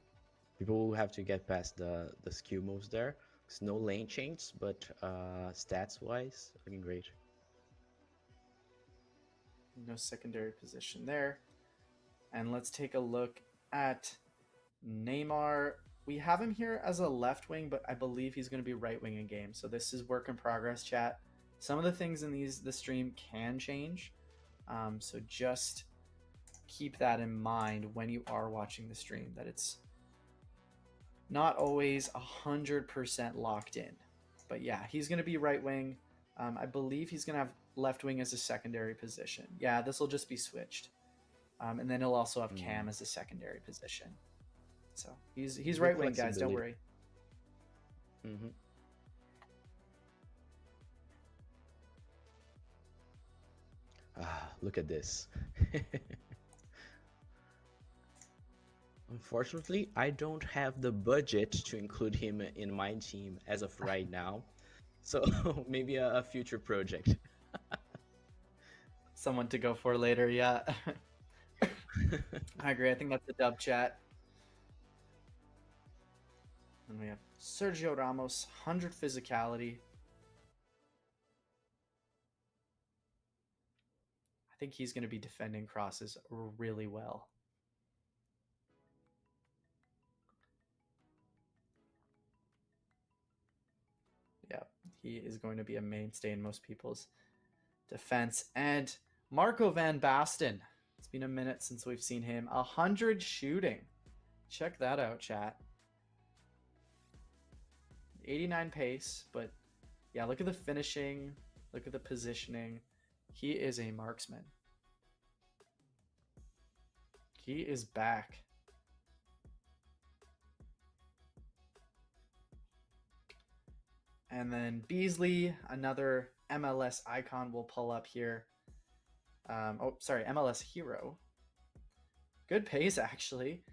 People will have to get past the skill moves there. It's no lane change, but stats-wise, looking great. No secondary position there. And let's take a look at Neymar. We have him here as a left wing, but I believe he's going to be right wing in game. So this is work in progress, chat. Some of the things in the stream can change. So just keep that in mind when you are watching the stream, that it's not always 100% locked in. But yeah, he's going to be right wing. I believe he's going to have left wing as a secondary position. Yeah, this will just be switched. And then he'll also have Cam as a secondary position. So he's right wing, guys. Don't worry. Look at this. Unfortunately, I don't have the budget to include him in my team as of right now. So maybe a future project. Someone to go for later, yeah. I agree. I think that's a dub, chat. And we have Sergio Ramos, 100 physicality. I think he's going to be defending crosses really well. Yeah, he is going to be a mainstay in most people's defense. And Marco van Basten. It's been a minute since we've seen him. 100 shooting. Check that out, chat. 89 pace, but yeah, look at the finishing. Look at the positioning. He is a marksman. He is back. And then Beasley, another MLS icon, will pull up here. MLS hero. Good pace, actually.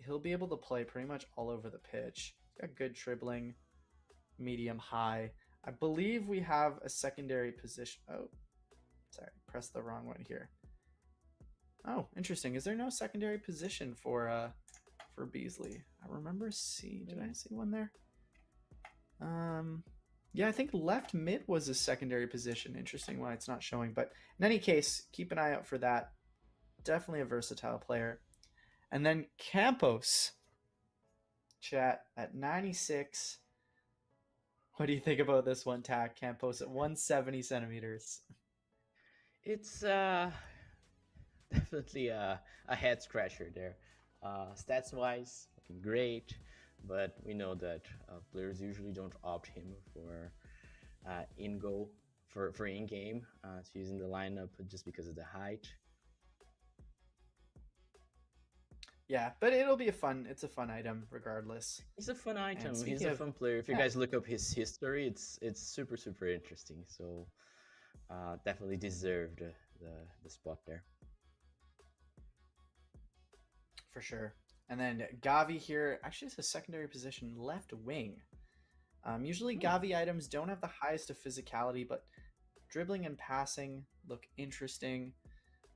He'll be able to play pretty much all over the pitch. He's got good dribbling, medium, high. I believe we have a secondary position. Oh, sorry, pressed the wrong one here. Oh, interesting. Is there no secondary position for Beasley? I remember seeing. Did I see one there? Yeah, I think left mid was a secondary position. Interesting why it's not showing. But in any case, keep an eye out for that. Definitely a versatile player. And then Campos, chat, at 96. What do you think about this one, Tack? Campos at 170 centimeters. It's definitely a head scratcher there. Stats-wise, looking great. But we know that players usually don't opt him for in-goal, for in-game, to use in the lineup just because of the height. Yeah, but it'll be it's a fun item regardless. He's a fun item. He's speaking a of- fun player. If you guys look up his history, it's super, super interesting. So definitely deserved the spot there. For sure. And then Gavi here, actually it's a secondary position, left wing. Usually Gavi items don't have the highest of physicality, but dribbling and passing look interesting.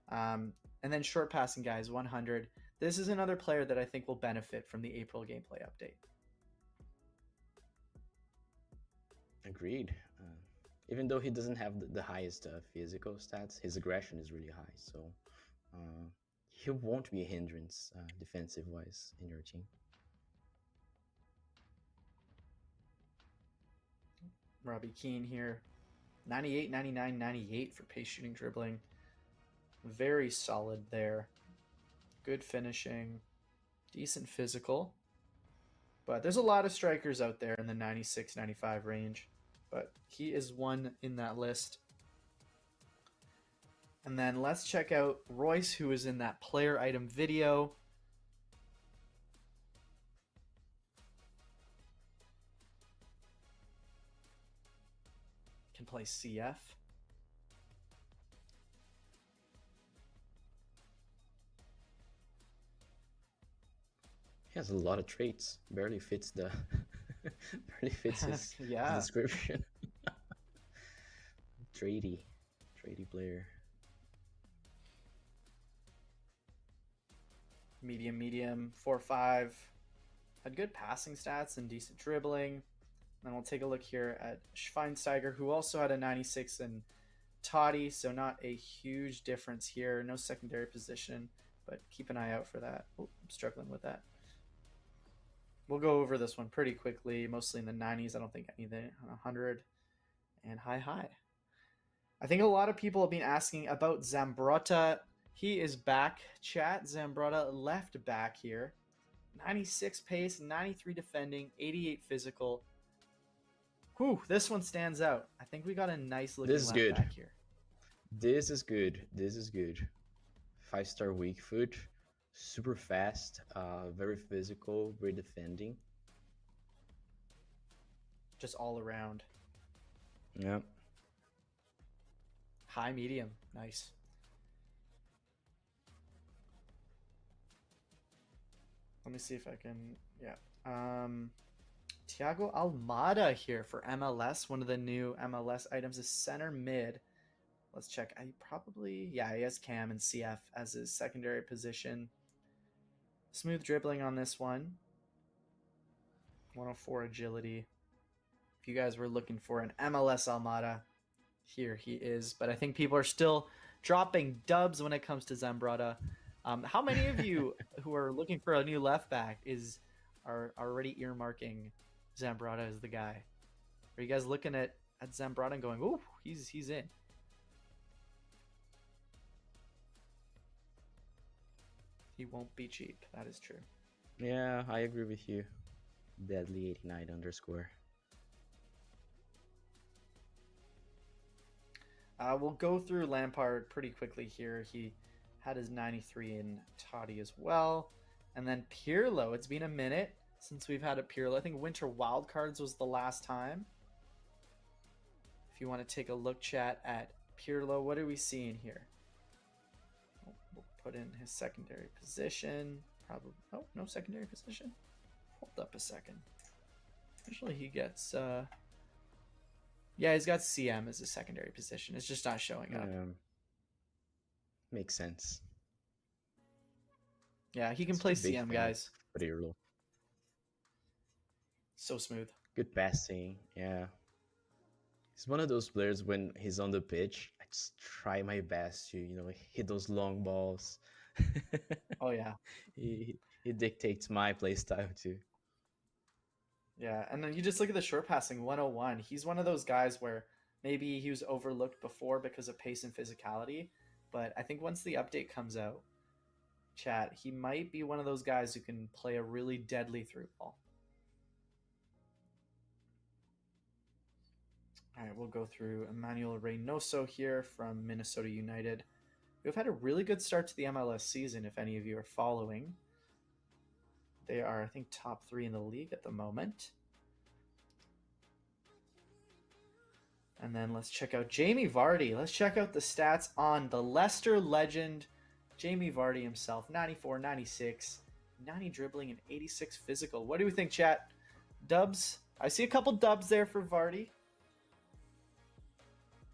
And then short passing guys, 100. This is another player that I think will benefit from the April gameplay update. Agreed. Even though he doesn't have the highest physical stats, his aggression is really high. So he won't be a hindrance defensive-wise in your team. Robbie Keane here. 98, 99, 98 for pace shooting dribbling. Very solid there. Good finishing. Decent physical. But there's a lot of strikers out there in the 96, 95 range. But he is one in that list. And then let's check out Royce, who is in that player item video. Can play CF. He has a lot of traits. Barely fits the his description. Traity player. Medium, 4-5. Had good passing stats and decent dribbling. Then we'll take a look here at Schweinsteiger, who also had a 96 and Toddy, so not a huge difference here. No secondary position, but keep an eye out for that. Oh, I'm struggling with that. We'll go over this one pretty quickly, mostly in the 90s. I don't think anything on 100. And high. I think a lot of people have been asking about Zambrotta. He is back, chat. Zambrotta left back here. 96 pace, 93 defending, 88 physical. Whew, this one stands out. I think we got a nice looking left back here. This is good. 5-star weak foot. Super fast, very physical, great defending. Just all around. Yeah. High, medium. Nice. Let me see if I can... Yeah. Thiago Almada here for MLS. One of the new MLS items is center mid. Let's check. He has Cam and CF as his secondary position. Smooth dribbling on this one. 104 agility. If you guys were looking for an MLS Almada, here he is. But I think people are still dropping dubs when it comes to Zambrotta. How many of you who are looking for a new left back are already earmarking Zambrotta as the guy? Are you guys looking at Zambrotta and going, "Ooh, he's in"? He won't be cheap. That is true. Yeah, I agree with you. Deadly 89 underscore. We'll go through Lampard pretty quickly here. He had his 93 in Toddy as well. And then Pirlo. It's been a minute since we've had a Pirlo. I think Winter Wildcards was the last time. If you want to take a look, chat, at Pirlo, what are we seeing here? We'll put in his secondary position. Probably. Oh, no secondary position. Hold up a second. Usually he gets. Yeah, he's got CM as a secondary position. It's just not showing up. Makes sense. Yeah, he can play CM, guys. Pirlo. So smooth. Good passing. Yeah. He's one of those players when he's on the pitch, I just try my best to, hit those long balls. Oh, yeah. He dictates my play style too. Yeah, and then you just look at the short passing, 101. He's one of those guys where maybe he was overlooked before because of pace and physicality, but I think once the update comes out, chat, he might be one of those guys who can play a really deadly through ball. All right, we'll go through Emmanuel Reynoso here from Minnesota United. We've had a really good start to the MLS season, if any of you are following. They are, I think, top 3 in the league at the moment. And then let's check out Jamie Vardy. Let's check out the stats on the Leicester legend, Jamie Vardy himself. 94, 96, 90 dribbling, and 86 physical. What do we think, chat? Dubs I see a couple dubs there for Vardy.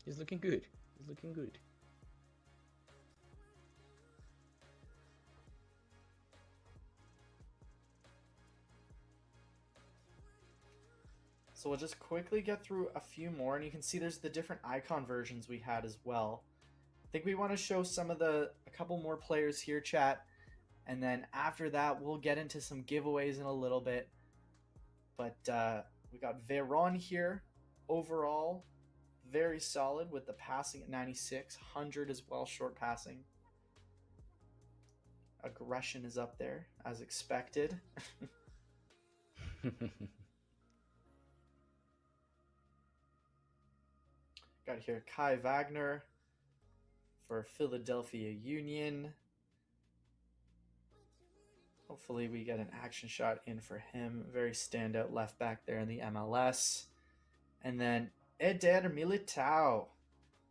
He's looking good. He's looking good. So we'll just quickly get through a few more, and you can see there's the different icon versions we had as well. I think we want to show a couple more players here, chat, and then after that we'll get into some giveaways in a little bit. But we got Veron here, overall very solid with the passing at 96, 100 as well, short passing. Aggression is up there as expected. Got here Kai Wagner for Philadelphia Union. Hopefully we get an action shot in for him. Very standout left back there in the MLS. And then Eder Militao,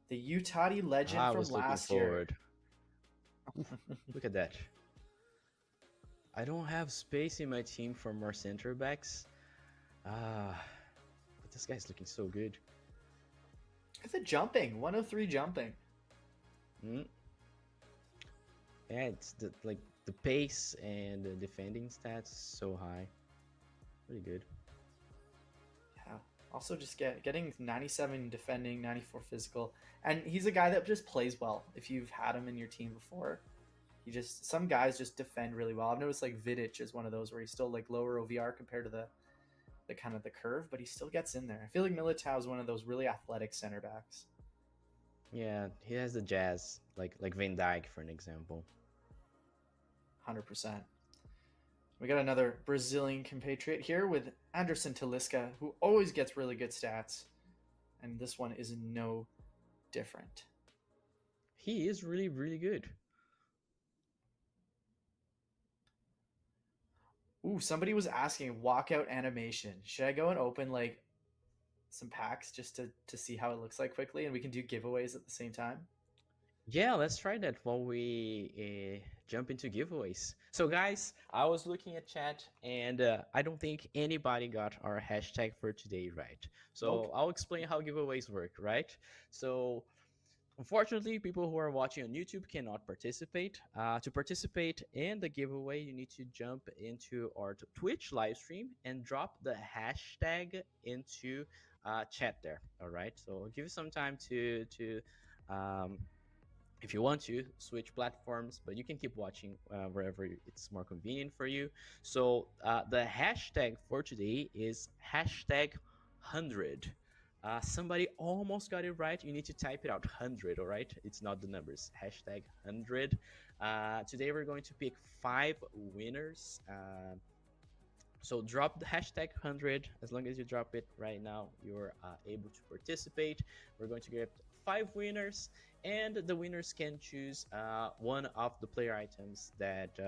the Utah legend from last year. Look at that. I don't have space in my team for more center backs. But this guy's looking so good. Look at the jumping, 103 jumping. Yeah, it's the pace and the defending stats so high. Pretty good. Yeah. Also just getting 97 defending, 94 physical. And he's a guy that just plays well. If you've had him in your team before, some guys just defend really well. I've noticed like Vidic is one of those where he's still like lower OVR compared to the kind of the curve, but he still gets in there. I feel like Militao is one of those really athletic center backs. Yeah, he has the jazz, like Van Dijk for an example. 100%. We got another Brazilian compatriot here with Anderson Talisca, who always gets really good stats, and this one is no different. He is really, really good. Ooh, somebody was asking walkout animation. Should I go and open like some packs just to see how it looks like quickly, and we can do giveaways at the same time? Yeah, let's try that while we jump into giveaways. So guys, I was looking at chat and I don't think anybody got our hashtag for today right. So Nope. I'll explain how giveaways work, right? So unfortunately, people who are watching on YouTube cannot participate. To participate in the giveaway, you need to jump into our Twitch live stream and drop the hashtag into chat there. All right. So I'll give you some time to if you want to switch platforms, but you can keep watching wherever it's more convenient for you. So the hashtag for today is hashtag 100. Somebody almost got it right. You need to type it out 100, all right? It's not the numbers. Hashtag 100. Today we're going to pick 5 winners. So drop the hashtag 100. As long as you drop it right now, you're able to participate. We're going to get 5 winners, and the winners can choose one of the player items that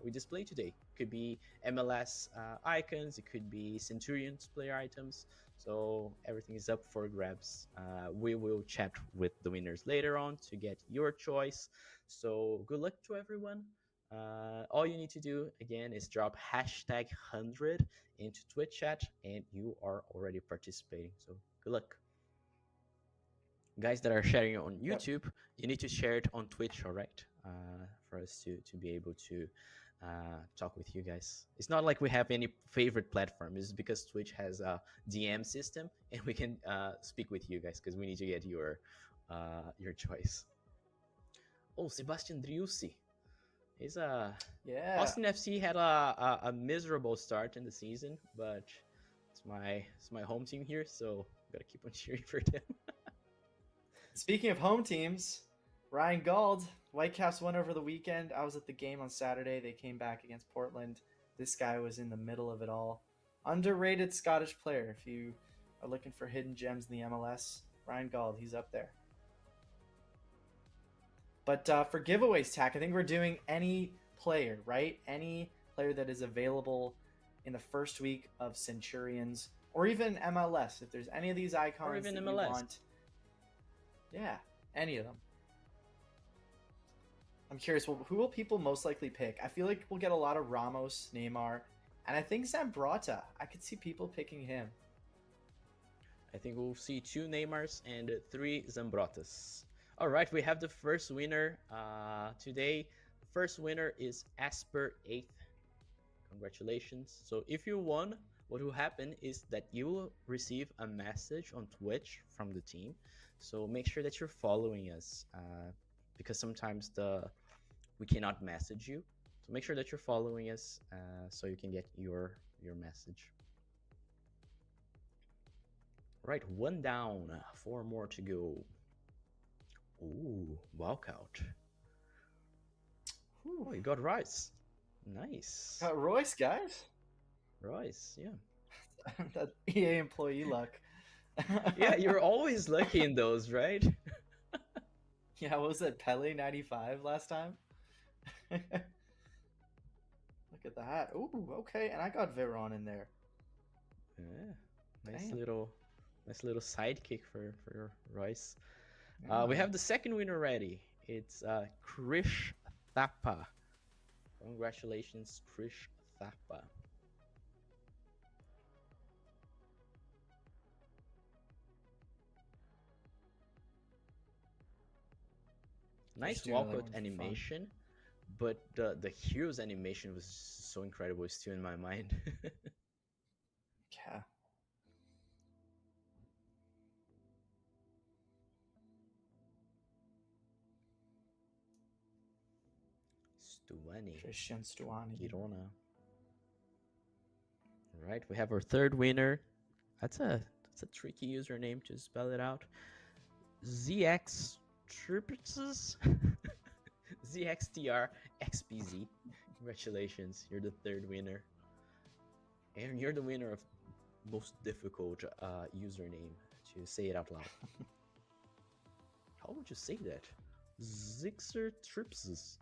we display today. Could be MLS icons, it could be Centurion's player items. So everything is up for grabs. We will chat with the winners later on to get your choice. So good luck to everyone. All you need to do again is drop hashtag 100 into Twitch chat and you are already participating. So good luck. Guys that are sharing it on YouTube, you need to share it on Twitch, all right? For us to be able to talk with you guys. It's not like we have any favorite platform. It's because Twitch has a DM system and we can speak with you guys because we need to get your choice. Oh, Sebastian Driussi. He's Austin FC had a miserable start in the season, but it's my home team here, so gotta keep on cheering for them. Speaking of home teams, Ryan Gauld, Whitecaps won over the weekend. I was at the game on Saturday. They came back against Portland. This guy was in the middle of it all. Underrated Scottish player. If you are looking for hidden gems in the MLS, Ryan Gauld, he's up there. But for giveaways, Tack, I think we're doing any player, right? Any player that is available in the first week of Centurions, or even MLS. If there's any of these icons or even that MLS. you want. Yeah, any of them. I'm curious, who will people most likely pick? I feel like we'll get a lot of Ramos, Neymar, And I think Zambrata. I could see people picking him. I think we'll see 2 Neymars and 3 Zambrotas. All right, we have the first winner today. The first winner is Asper8. Congratulations. So if you won, what will happen is that you will receive a message on Twitch from the team. So make sure that you're following us because sometimes we cannot message you. So make sure that you're following us so you can get your message. Right, 1 down, 4 more to go. Ooh, walkout. Oh, you got Rice. Nice. Got Royce, guys. Rice, yeah. That EA employee luck. Yeah, you're always lucky in those, right? Yeah, what was that? Pele 95 last time? Look at that. Ooh, okay. And I got Veron in there. Yeah, nice Damn. little sidekick for Royce. Yeah. We have the second winner ready. It's Krish Thapa. Congratulations, Krish Thapa. Nice doing another one walkout for animation, but the hero's animation was so incredible. It's still in my mind. Yeah. Stuani. Christian Stuani. Girona. All right, we have our third winner. That's a tricky username to spell it out. ZX Triplets. ZXTRXPZ. Congratulations, you're the third winner. And you're the winner of most difficult username to say it out loud. How would you say that? Zixer Tripses.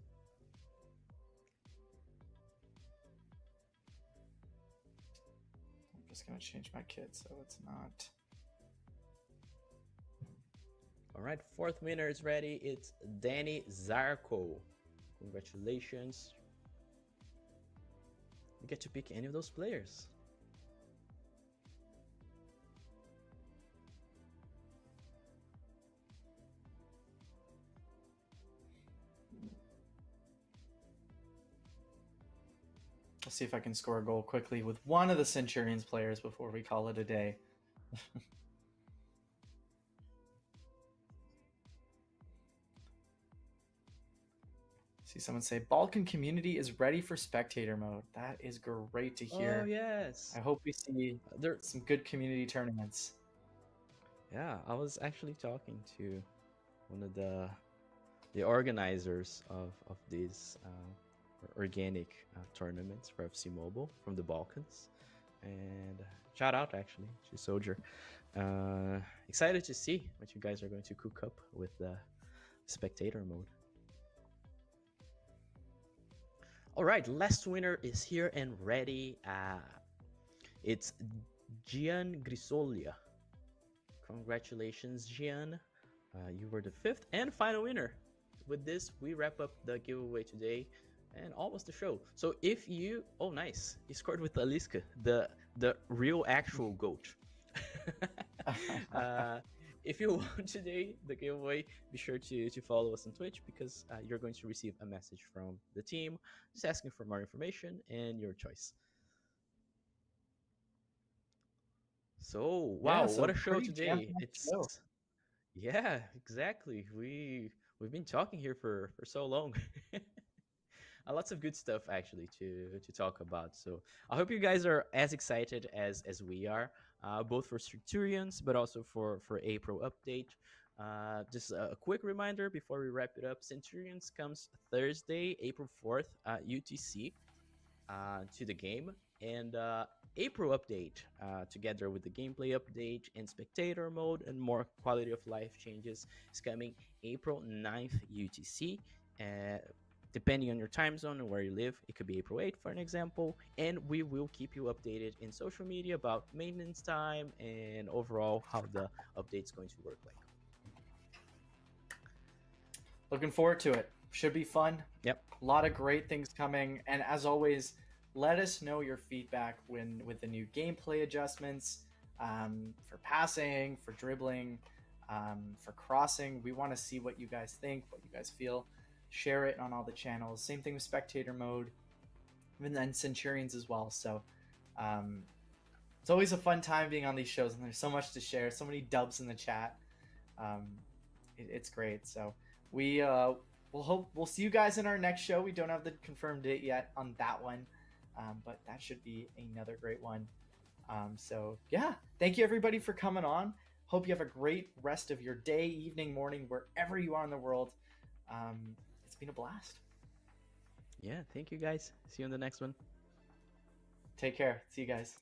I'm just gonna change my kit so it's not. All right, fourth winner is ready. It's Danny Zarko. Congratulations. You get to pick any of those players. I'll see if I can score a goal quickly with one of the Centurions players before we call it a day. See someone say Balkan community is ready for spectator mode. That is great to hear. Oh yes. I hope we see some good community tournaments. Yeah, I was actually talking to one of the organizers of these organic tournaments for Fcmobile from the Balkans, and shout out actually to Soldier. Excited to see what you guys are going to cook up with the spectator mode. All right, last winner is here and ready. It's Gian Grisolia. Congratulations, Gian. You were the fifth and final winner. With this, we wrap up the giveaway today and almost the show. So if you, oh nice, you scored with Aliska, the real actual GOAT. If you won today, the giveaway, be sure to follow us on Twitch because you're going to receive a message from the team just asking for more information and your choice. So, wow, Yeah, what a show today. jam-packed show. Yeah, exactly. We've been talking here for so long. Lots of good stuff actually to talk about. So I hope you guys are as excited as we are, both for Centurions but also for April update. Just a quick reminder before we wrap it up: Centurions comes Thursday, April 4th, UTC, to the game, and April update together with the gameplay update and spectator mode and more quality of life changes is coming April 9th UTC. Depending on your time zone and where you live, it could be April 8th, for an example. And we will keep you updated in social media about maintenance time and overall how the update's going to work like. Looking forward to it. Should be fun. Yep. A lot of great things coming. And as always, let us know your feedback with the new gameplay adjustments, for passing, for dribbling, for crossing. We want to see what you guys think, what you guys feel. Share it on all the channels. Same thing with spectator mode, and then Centurions as well. So it's always a fun time being on these shows, and there's so much to share, so many dubs in the chat. It's great. So we'll see you guys in our next show. We don't have the confirmed date yet on that one, but that should be another great one. So yeah, thank you everybody for coming on. Hope you have a great rest of your day, evening, morning, wherever you are in the world. It's been a blast. Yeah, thank you guys. See you on the next one. Take care. See you guys.